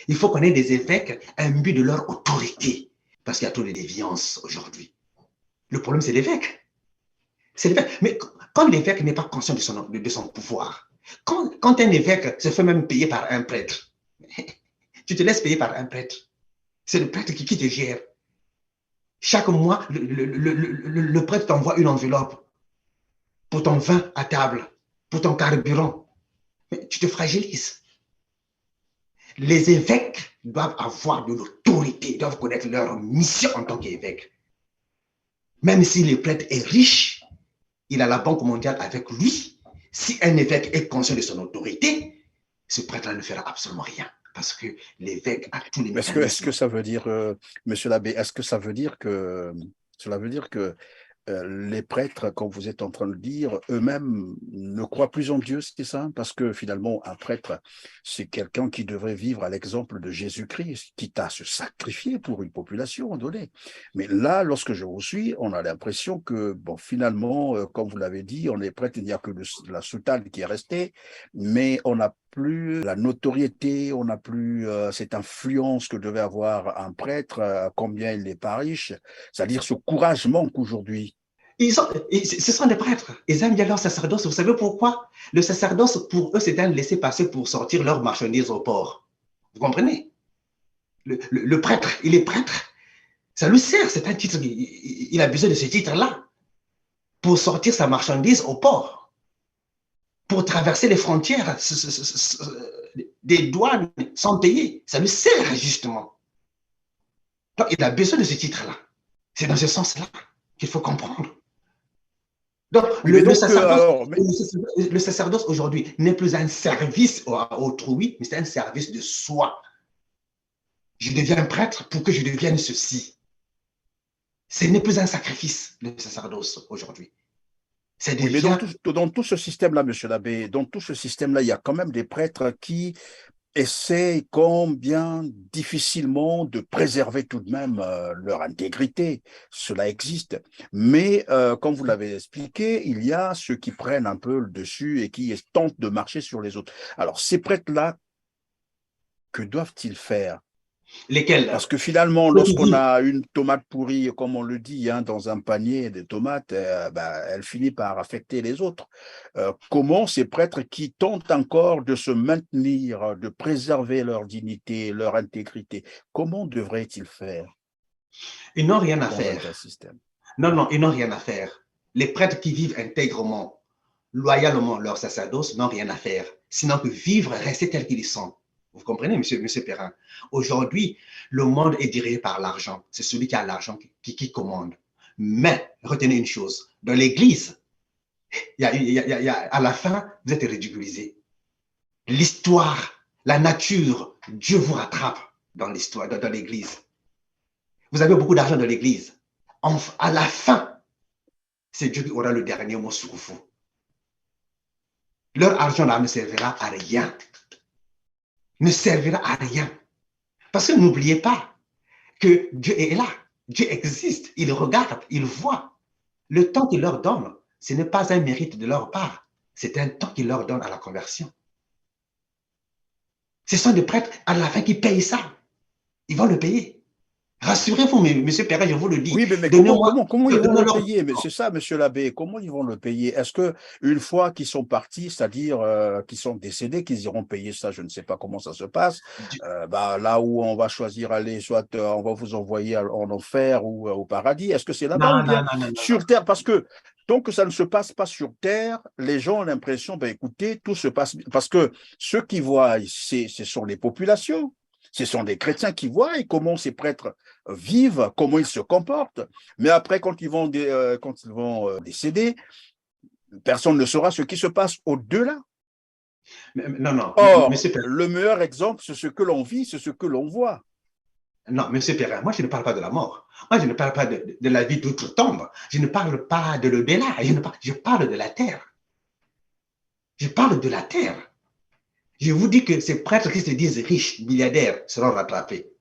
Il faut qu'on ait des évêques imbus de leur autorité, parce qu'il y a trop de déviance aujourd'hui. Le problème, c'est l'évêque. C'est l'évêque. Mais quand l'évêque n'est pas conscient de son pouvoir, quand un évêque se fait même payer par un prêtre, tu te laisses payer par un prêtre. C'est le prêtre qui te gère. Chaque mois, le prêtre t'envoie une enveloppe pour ton vin à table, pour ton carburant. Mais tu te fragilises. Les évêques doivent avoir de l'autorité, doivent connaître leur mission en tant qu'évêque. Même si le prêtre est riche, il a la Banque mondiale avec lui. Si un évêque est conscient de son autorité, ce prêtre-là ne fera absolument rien. Parce que l'évêque a tous les mécanismes. Est-ce que ça veut dire, Monsieur l'abbé, est-ce que ça veut dire que les prêtres, comme vous êtes en train de le dire, eux-mêmes ne croient plus en Dieu, c'est ça? Parce que finalement, un prêtre, c'est quelqu'un qui devrait vivre à l'exemple de Jésus-Christ, quitte à se sacrifier pour une population donnée. Mais là, lorsque je vous suis, on a l'impression que, bon, finalement, comme vous l'avez dit, on est prêtre, il n'y a que la soutane qui est restée, mais on n'a plus la notoriété, on n'a plus cette influence que devait avoir un prêtre, combien il n'est pas riche, c'est-à-dire ce courage manque aujourd'hui. Ce sont des prêtres. Ils aiment bien leur sacerdoce. Vous savez pourquoi? Le sacerdoce, pour eux, c'est un laisser-passer pour sortir leurs marchandises au port. Vous comprenez? Le prêtre, il est prêtre. Ça lui sert, c'est un titre. Il a besoin de ce titre-là pour sortir sa marchandise au port, pour traverser les frontières des douanes sans payer. Ça lui sert justement. Donc, il a besoin de ce titre-là. C'est dans ce sens-là qu'il faut comprendre. Donc, Oui, le sacerdoce aujourd'hui n'est plus un service à autrui, mais c'est un service de soi. Je deviens prêtre pour que je devienne ceci. Ce n'est plus un sacrifice, le sacerdoce aujourd'hui. Oui, mais dans tout ce système-là, Monsieur l'abbé, dans tout ce système-là, il y a quand même des prêtres qui essaient, comme bien difficilement, de préserver tout de même leur intégrité. Cela existe. Mais, comme vous l'avez expliqué, il y a ceux qui prennent un peu le dessus et qui tentent de marcher sur les autres. Alors, ces prêtres-là, que doivent-ils faire? Lesquels? Parce que finalement, lorsqu'on a une tomate pourrie, comme on le dit, hein, dans un panier de tomates, elle finit par affecter les autres. Comment ces prêtres qui tentent encore de se maintenir, de préserver leur dignité, leur intégrité, comment devraient-ils faire? Ils n'ont rien à dans un faire. tel système? Non, ils n'ont rien à faire. Les prêtres qui vivent intègrement, loyalement leur sacerdoce n'ont rien à faire. Sinon que vivre, rester tel qu'ils sont. Vous comprenez, monsieur Perrin? Aujourd'hui, le monde est dirigé par l'argent. C'est celui qui a l'argent qui commande. Mais, retenez une chose, dans l'Église, à la fin, vous êtes ridiculisé. L'histoire, la nature, Dieu vous rattrape dans l'histoire, dans l'Église. Vous avez beaucoup d'argent dans l'Église. À la fin, c'est Dieu qui aura le dernier mot sur vous. Leur argent là ne servira à rien. Ne servira à rien. Parce que n'oubliez pas que Dieu est là. Dieu existe. Il regarde, il voit. Le temps qu'il leur donne, ce n'est pas un mérite de leur part. C'est un temps qu'il leur donne à la conversion. Ce sont des prêtres à la fin qui payent ça. Ils vont le payer. Rassurez-vous, monsieur Perrin, je vous le dis. Oui, mais Donnez-moi, comment ils vont le donnez-leur. payer? Mais c'est ça, monsieur l'abbé, comment ils vont le payer? Est-ce que une fois qu'ils sont partis, c'est-à-dire qu'ils sont décédés, qu'ils iront payer ça? Je ne sais pas comment ça se passe. Bah, là où on va choisir aller, soit on va vous envoyer en enfer ou au paradis. Est-ce que c'est là-bas ou Non, bien non, non, non, non, non. sur terre? Parce que tant que ça ne se passe pas sur terre, les gens ont l'impression, ben écoutez, tout se passe parce que ceux qui voient, ce sont les populations. Ce sont des chrétiens qui voient et comment ces prêtres vivent, comment ils se comportent. Mais après, quand ils vont décéder, personne ne saura ce qui se passe au-delà. Non, non, Or, monsieur Perrin. le meilleur exemple, c'est ce que l'on vit, c'est ce que l'on voit. Non, monsieur Perrin, moi, je ne parle pas de la mort. Moi, je ne parle pas de la vie d'outre-tombe. Je ne parle pas de l'au-delà. Je parle de la terre. Je parle de la terre. Je vous dis que ces prêtres qui se disent riches, milliardaires, seront rattrapés.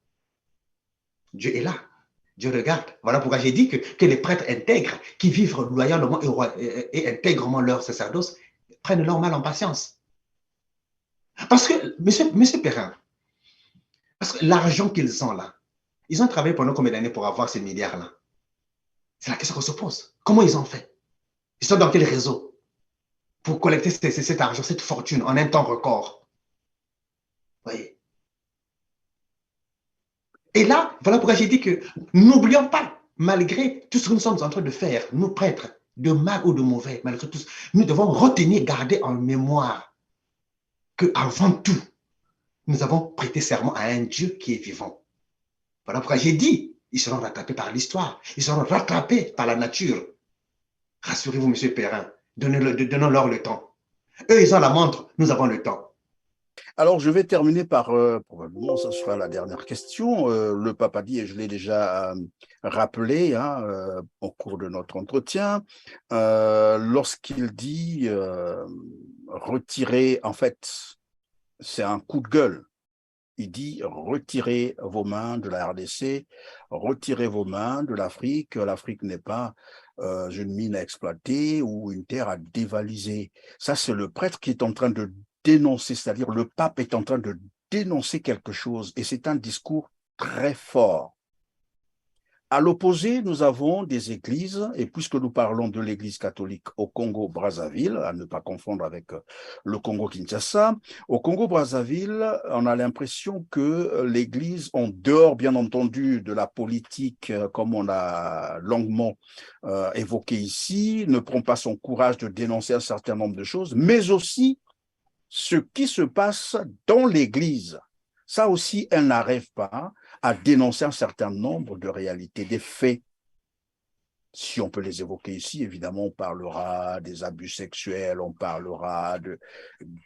Dieu est là. Dieu regarde. Voilà pourquoi j'ai dit que les prêtres intègres, qui vivent loyalement et intègrement leur sacerdoce, prennent leur mal en patience. Parce que, monsieur Perrin, parce que l'argent qu'ils ont là, ils ont travaillé pendant combien d'années pour avoir ces milliards-là? C'est la question qu'on se pose. Comment ils ont fait? Ils sont dans quel réseau pour collecter cet argent, cette fortune en un temps record? Vous voyez? Et là, voilà pourquoi j'ai dit que n'oublions pas, malgré tout ce que nous sommes en train de faire, nous prêtres, de mal ou de mauvais, malgré tout, nous devons retenir, garder en mémoire qu'avant tout, nous avons prêté serment à un Dieu qui est vivant. Voilà pourquoi j'ai dit, ils seront rattrapés par l'histoire, ils seront rattrapés par la nature. Rassurez-vous, monsieur Perrin, donnons-leur le temps. Eux, ils ont la montre, nous avons le temps. Alors, je vais terminer par, probablement, ça sera la dernière question. Le pape a dit, et je l'ai déjà rappelé hein, au cours de notre entretien, lorsqu'il dit retirer, en fait, c'est un coup de gueule. Il dit retirez vos mains de la RDC, retirez vos mains de l'Afrique. L'Afrique n'est pas une mine à exploiter ou une terre à dévaliser. Ça, c'est le prêtre qui est en train de dénoncer, c'est-à-dire le pape est en train de dénoncer quelque chose et c'est un discours très fort. À l'opposé, nous avons des églises, et puisque nous parlons de l'église catholique au Congo-Brazzaville, à ne pas confondre avec le Congo-Kinshasa, au Congo-Brazzaville, on a l'impression que l'église, en dehors bien entendu de la politique, comme on a longuement évoqué ici, ne prend pas son courage de dénoncer un certain nombre de choses, mais aussi ce qui se passe dans l'église. Ça aussi, elle n'arrive pas à dénoncer un certain nombre de réalités, des faits. Si on peut les évoquer ici, évidemment, on parlera des abus sexuels, on parlera de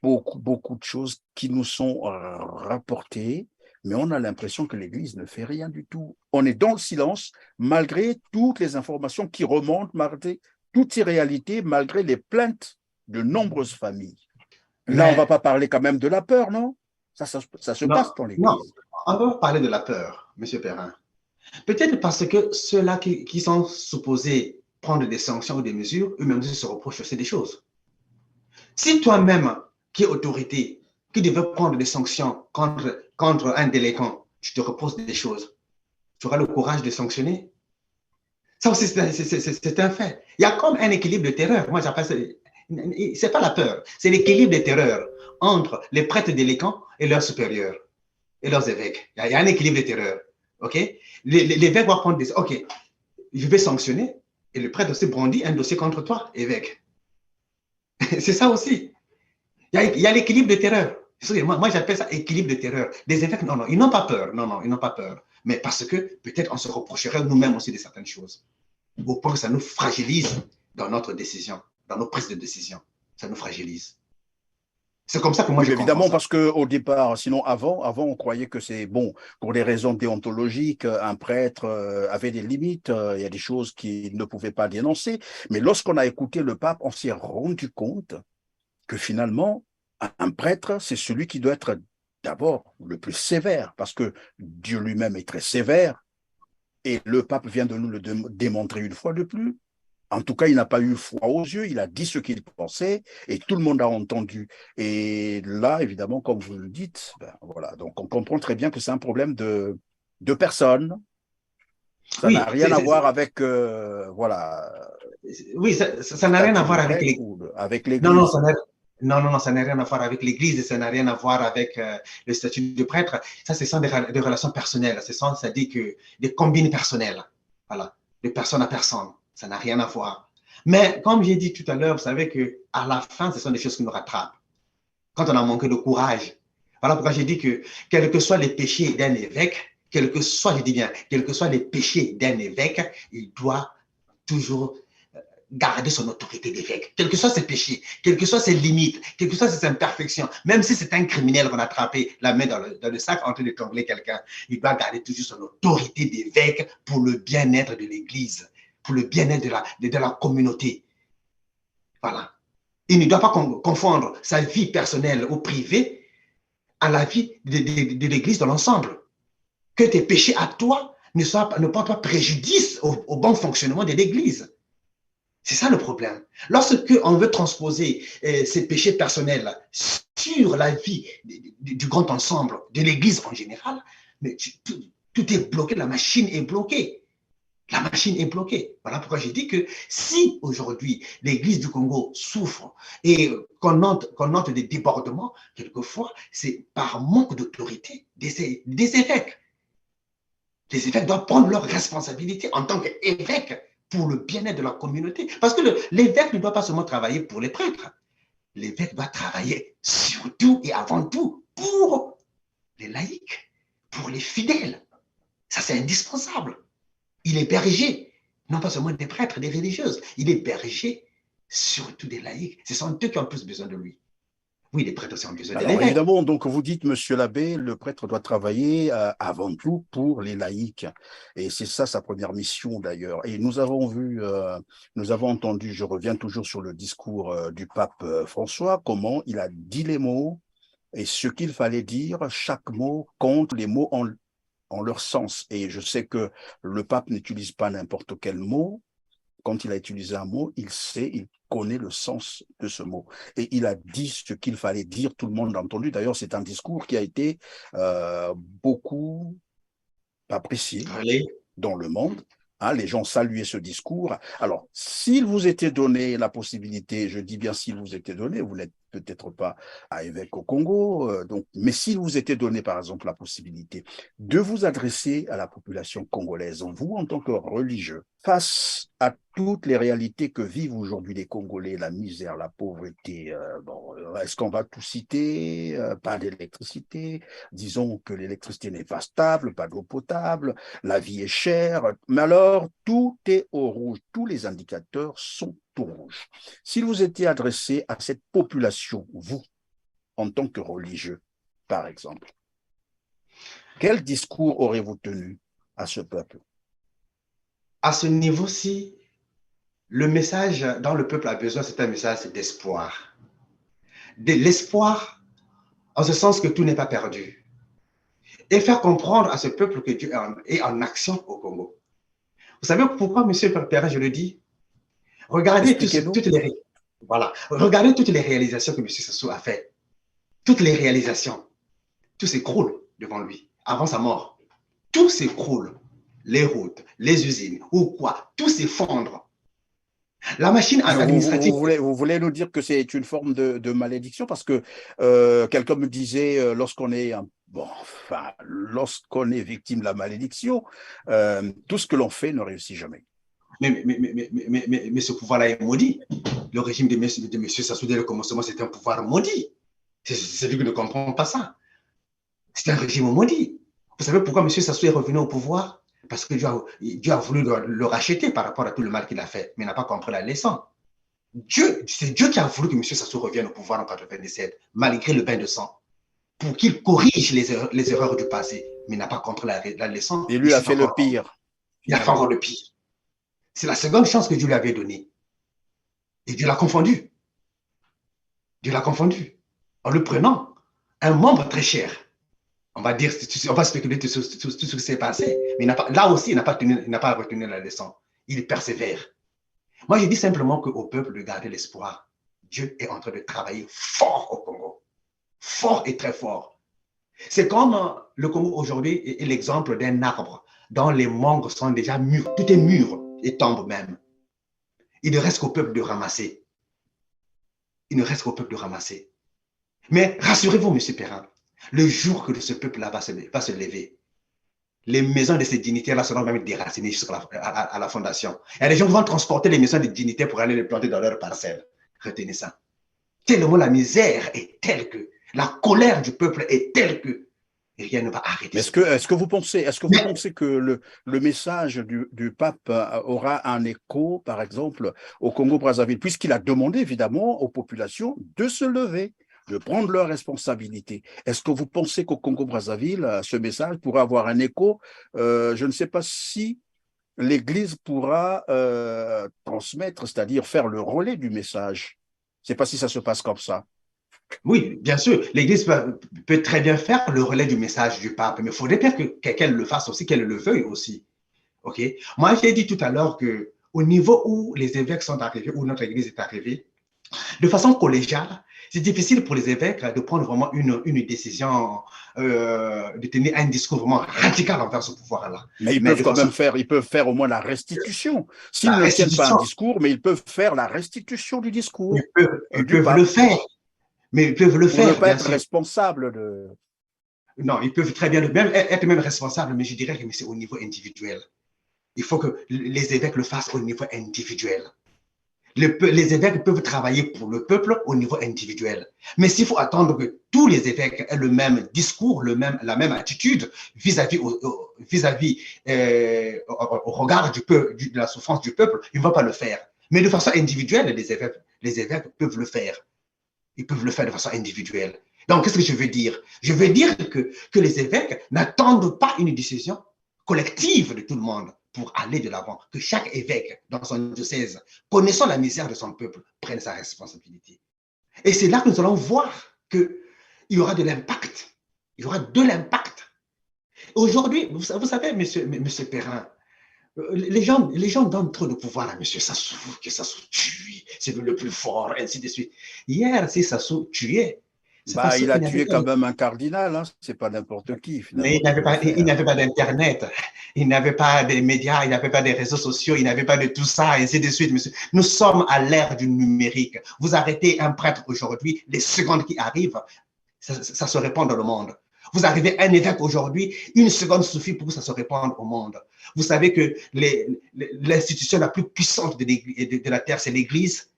beaucoup de choses qui nous sont rapportées, mais on a l'impression que l'Église ne fait rien du tout. On est dans le silence, malgré toutes les informations qui remontent, malgré toutes ces réalités, malgré les plaintes de nombreuses familles. Là, on ne va Mais pas parler quand même de la peur, non? Ça se non, passe dans non, l'Église. on va parler de la peur, monsieur Perrin. Peut-être parce que ceux-là qui sont supposés prendre des sanctions ou des mesures, eux-mêmes se reprochent aussi des choses. Si toi-même, qui es autorité, qui devais prendre des sanctions contre un délinquant, tu te reposes des choses, tu auras le courage de sanctionner? Ça aussi, c'est un fait. Il y a comme un équilibre de terreur. Moi, j'appelle ça. C'est pas la peur, c'est l'équilibre de terreur entre les prêtres délinquants et leurs supérieurs et leurs évêques. Il y a un équilibre de terreur. OK? L'évêque va prendre des. OK, je vais sanctionner et le prêtre aussi brandit un dossier contre toi, évêque. C'est ça aussi. Il y a l'équilibre de terreur. Moi, j'appelle ça équilibre de terreur. Des évêques, non, non, ils n'ont pas peur. Non, non, ils n'ont pas peur. Mais parce que peut-être on se reprocherait nous-mêmes aussi de certaines choses. Au point que ça nous fragilise dans notre décision, dans nos prises de décision. Ça nous fragilise. C'est comme ça que moi Oui, je mais comprends évidemment, ça. parce qu'au départ, sinon avant, on croyait que c'est bon, pour des raisons déontologiques, un prêtre avait des limites, il y a des choses qu'il ne pouvait pas dénoncer. Mais lorsqu'on a écouté le pape, on s'est rendu compte que finalement, un prêtre, c'est celui qui doit être d'abord le plus sévère, parce que Dieu lui-même est très sévère, et le pape vient de nous le démontrer une fois de plus. En tout cas, il n'a pas eu froid aux yeux, il a dit ce qu'il pensait et tout le monde a entendu. Et là, évidemment, comme vous le dites, ben voilà, donc on comprend très bien que c'est un problème de personnes, Ça n'a Oui, rien à voir avec, voilà, oui, ça n'a rien à statut de voir avec prêtre les. ou avec Non, non, l'Église. ça n'a rien à voir avec l'Église et ça n'a rien à voir avec le statut de prêtre. Ça, ce sont des relations personnelles. C'est-à-dire que des combines personnelles. Voilà, de personne à personne. Ça n'a rien à voir. Mais comme j'ai dit tout à l'heure, vous savez qu'à la fin, ce sont des choses qui nous rattrapent. Quand on a manqué de courage. Voilà pourquoi j'ai dit que, quels que soient les péchés d'un évêque, quel que soit, je dis bien, quels que soient les péchés d'un évêque, il doit toujours garder son autorité d'évêque, quels que soient ses péchés, quelles que soient ses limites, quelles que soient ses imperfections, même si c'est un criminel qu'on a attrapé la main dans le sac en train d'étrangler quelqu'un, il doit garder toujours son autorité d'évêque pour le bien-être de l'Église, pour le bien-être de la communauté. Voilà. Il ne doit pas confondre sa vie personnelle ou privée à la vie de l'Église dans l'ensemble. Que tes péchés à toi ne portent pas préjudice au bon fonctionnement de l'Église. C'est ça le problème. Lorsque on veut transposer ces péchés personnels sur la vie du grand ensemble, de l'Église en général, mais tout est bloqué, la machine est bloquée. La machine est bloquée. Voilà pourquoi j'ai dit que si aujourd'hui l'Église du Congo souffre et qu'on note des débordements, quelquefois, c'est par manque d'autorité des évêques. Les évêques doivent prendre leurs responsabilités en tant qu'évêques pour le bien-être de la communauté. Parce que l'évêque ne doit pas seulement travailler pour les prêtres. L'évêque doit travailler surtout et avant tout pour les laïcs, pour les fidèles. Ça, c'est indispensable. Il est berger, non pas seulement des prêtres, des religieuses. Il est berger surtout des laïcs. Ce sont eux qui ont plus besoin de lui. Oui, les prêtres aussi ont besoin de Alors l'évêque. évidemment, donc vous dites, monsieur l'abbé, le prêtre doit travailler avant tout pour les laïcs. Et c'est ça sa première mission d'ailleurs. Et nous avons vu, nous avons entendu, je reviens toujours sur le discours du pape François, comment il a dit les mots et ce qu'il fallait dire, chaque mot compte, les mots en leur sens. Et je sais que le pape n'utilise pas n'importe quel mot. Quand il a utilisé un mot, il sait, il connaît le sens de ce mot. Et il a dit ce qu'il fallait dire, tout le monde l'a entendu. D'ailleurs, c'est un discours qui a été beaucoup apprécié Allez. dans le monde. Hein, les gens saluaient ce discours. Alors, s'il vous était donné la possibilité, je dis bien s'il vous était donné, vous n'êtes peut-être pas à évêque au Congo, donc, mais s'il vous était donné, par exemple, la possibilité de vous adresser à la population congolaise, vous, en tant que religieux, face à toutes les réalités que vivent aujourd'hui les Congolais, la misère, la pauvreté, bon, est-ce qu'on va tout citer? Pas d'électricité, disons que l'électricité n'est pas stable, pas d'eau potable, la vie est chère, mais alors tout est au rouge, tous les indicateurs sont au rouge. S'il vous était adressé à cette population, vous, en tant que religieux, par exemple, quel discours aurez-vous tenu à ce peuple? À ce niveau-ci, le message dont le peuple a besoin, c'est un message d'espoir. De l'espoir en ce sens que tout n'est pas perdu. Et faire comprendre à ce peuple que Dieu est en action au Congo. Vous savez pourquoi, monsieur Perrin, je le dis? Regardez Expliquez-nous. voilà. Regardez toutes les réalisations que monsieur Sassou a fait. Toutes les réalisations. Tout s'écroule devant lui, avant sa mort. Tout s'écroule. Les routes, les usines, ou quoi, tout s'effondre. La machine administrative. Vous voulez nous dire que c'est une forme de malédiction parce que quelqu'un me disait lorsqu'on est bon, enfin, lorsqu'on est victime de la malédiction, tout ce que l'on fait ne réussit jamais. Mais ce pouvoir-là est maudit. Le régime de M. Sassou, dès le commencement, c'est un pouvoir maudit. C'est lui qui ne comprend pas ça. C'est un régime maudit. Vous savez pourquoi M. Sassou est revenu au pouvoir? Parce que Dieu a voulu le racheter par rapport à tout le mal qu'il a fait, mais il n'a pas compris la leçon. C'est Dieu qui a voulu que M. Sassou revienne au pouvoir en 97, malgré le bain de sang, pour qu'il corrige les erreurs du passé, mais il n'a pas compris la leçon. Et lui a fait le pire, Il a fait encore finalement. le pire. C'est la seconde chance que Dieu lui avait donnée. Et Dieu l'a confondu. Dieu l'a confondu. En le prenant, un membre très cher. On va dire, on va spéculer tout ce qui s'est passé. Mais là aussi, il n'a pas retenu la leçon. Il persévère. Moi, je dis simplement qu'au peuple de garder l'espoir. Dieu est en train de travailler fort au Congo. Fort et très fort. C'est comme le Congo aujourd'hui est l'exemple d'un arbre. dont les membres sont déjà mûrs, tout est mûr et tombe même. Il ne reste qu'au peuple de ramasser. Il ne reste qu'au peuple de ramasser. Mais rassurez-vous, M. Perrin, le jour que ce peuple-là va se lever, les maisons de ces dignitaires-là seront même déracinées jusqu'à la fondation. Il y a des gens qui vont transporter les maisons des dignitaires pour aller les planter dans leurs parcelles. Retenez ça. Tellement la misère est telle que, la colère du peuple est telle que rien ne va arrêter. Est-ce que vous pensez que le message du pape aura un écho, par exemple, au Congo-Brazzaville, puisqu'il a demandé évidemment aux populations de se lever, de prendre leurs responsabilités. Est-ce que vous pensez qu'au Congo-Brazzaville, ce message pourra avoir un écho? Je ne sais pas si l'Église pourra transmettre, c'est-à-dire faire le relais du message. Je ne sais pas si ça se passe comme ça. Oui, bien sûr, l'Église peut très bien faire le relais du message du pape, mais il faudrait bien qu'elle le fasse aussi, qu'elle le veuille aussi. OK? Moi, j'ai dit tout à l'heure qu'au niveau où les évêques sont arrivés, où notre Église est arrivée, de façon collégiale, c'est difficile pour les évêques de prendre vraiment une décision, de tenir un discours vraiment radical envers ce pouvoir-là. Mais ils peuvent quand même faire au moins la restitution. S'ils ne tiennent pas un discours, mais ils peuvent faire la restitution du discours. Ils peuvent le faire. Mais ils peuvent le faire. Pour ne pas être responsables de. Non, ils peuvent très bien être même responsables, mais je dirais que c'est au niveau individuel. Il faut que les évêques le fassent au niveau individuel. Les évêques peuvent travailler pour le peuple au niveau individuel. Mais s'il faut attendre que tous les évêques aient le même discours, la même attitude vis-à-vis au regard de la souffrance du peuple, ils ne vont pas le faire. Mais de façon individuelle, les évêques peuvent le faire. Ils peuvent le faire de façon individuelle. Donc, qu'est-ce que je veux dire? Je veux dire que les évêques n'attendent pas une décision collective de tout le monde pour aller de l'avant. Que chaque évêque dans son diocèse, connaissant la misère de son peuple, prenne sa responsabilité. Et c'est là que nous allons voir qu'il y aura de l'impact. Il y aura de l'impact. Aujourd'hui, vous savez, monsieur Perrin, les gens donnent trop de pouvoir à M. Sassou, que Sassou tue, c'est le plus fort, ainsi de suite. Hier, si Sassou tuait, il a tué quand même un cardinal, hein. C'est pas n'importe qui, finalement. Mais il n'avait pas d'Internet, il n'avait pas des médias, il n'avait pas des réseaux sociaux, il n'avait pas de tout ça, ainsi de suite, monsieur. Nous sommes à l'ère du numérique. Vous arrêtez un prêtre aujourd'hui, les secondes qui arrivent, ça se répand dans le monde. Vous arrivez à un évêque aujourd'hui, une seconde suffit pour que ça se répande au monde. Vous savez que l'institution la plus puissante de la terre, c'est l'Église.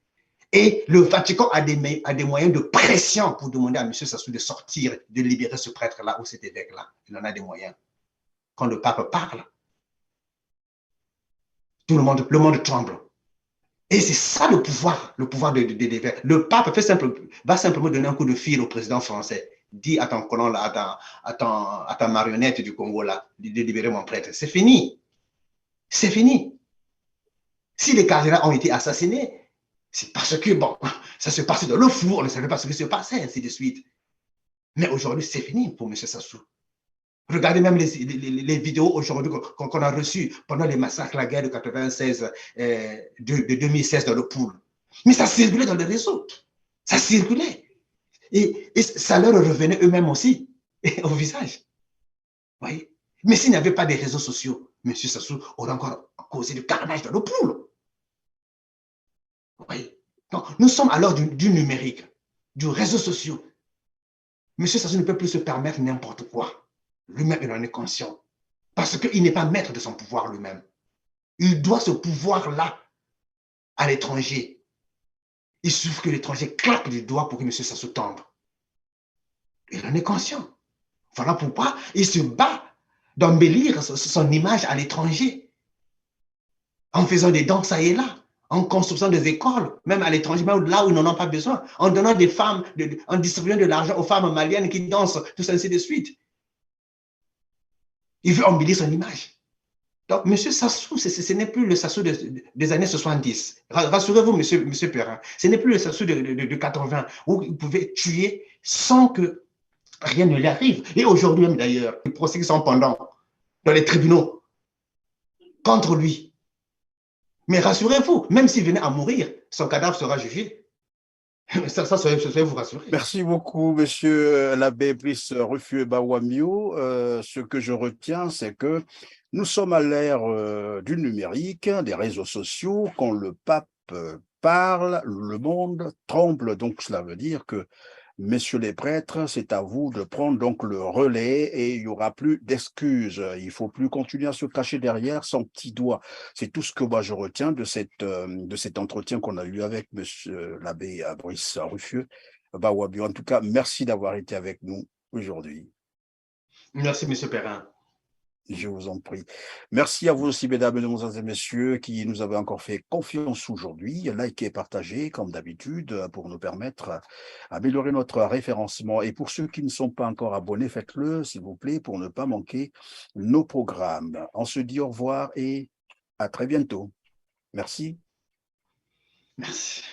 Et le Vatican a des moyens de pression pour demander à M. Sassou de sortir, de libérer ce prêtre-là ou cet évêque-là. Il en a des moyens. Quand le pape parle, tout le monde tremble. Et c'est ça le pouvoir de l'évêque. Le pape va simplement donner un coup de fil au président français. Dis à ton colon là, à ta marionnette du Congo là, de libérer mon prêtre. C'est fini. C'est fini. Si les cardinaux ont été assassinés, c'est parce que, bon, ça se passait dans le four, on ne savait pas ce qui se passait, ainsi de suite. Mais aujourd'hui, c'est fini pour M. Sassou. Regardez même les vidéos aujourd'hui qu'on a reçues pendant les massacres, la guerre de 96, de 2016 dans le pool. Mais ça circulait dans les réseaux. Ça circulait. Et ça leur revenait eux-mêmes aussi au visage. Vous voyez? Mais s'il n'y avait pas des réseaux sociaux, M. Sassou aurait encore causé du carnage dans le pool. Vous voyez? Donc, nous sommes à l'heure du numérique, du réseau social. M. Sassou ne peut plus se permettre n'importe quoi. Lui-même, il en est conscient. Parce qu'il n'est pas maître de son pouvoir lui-même. Il doit ce pouvoir-là à l'étranger. Il suffit que l'étranger claque du doigt pour que M. Sassou tombe. Il en est conscient. Voilà pourquoi il se bat d'embellir son image à l'étranger. En faisant des dons ça et là, en construisant des écoles, même à l'étranger, même là où ils n'en ont pas besoin, en donnant des femmes, en distribuant de l'argent aux femmes maliennes qui dansent, tout ça, ainsi de suite. Il veut embellir son image. Donc, M. Sassou, ce n'est plus le Sassou des années 70. Rassurez-vous, M. Perrin, ce n'est plus le Sassou de 80, où il pouvait tuer sans que rien ne lui arrive. Et aujourd'hui même d'ailleurs, les procès qui sont pendants dans les tribunaux contre lui. Mais rassurez-vous, même s'il venait à mourir, son cadavre sera jugé. Ça vous rassurer. Merci beaucoup, monsieur l'abbé Brice Ruffieux Bawamio. Ce que je retiens, c'est que Nous sommes à l'ère du numérique, des réseaux sociaux. Quand le pape parle, le monde tremble. Donc, cela veut dire que, messieurs les prêtres, c'est à vous de prendre donc le relais et il n'y aura plus d'excuses. Il ne faut plus continuer à se cacher derrière son petit doigt. C'est tout ce que moi je retiens de cet entretien qu'on a eu avec monsieur l'abbé Brice Ruffieux. Bawabi. En tout cas, merci d'avoir été avec nous aujourd'hui. Merci, M. Perrin. Je vous en prie. Merci à vous aussi, mesdames, mesdemoiselles et messieurs, qui nous avez encore fait confiance aujourd'hui. Likez et partagez, comme d'habitude, pour nous permettre d'améliorer notre référencement. Et pour ceux qui ne sont pas encore abonnés, faites-le, s'il vous plaît, pour ne pas manquer nos programmes. On se dit au revoir et à très bientôt. Merci. Merci.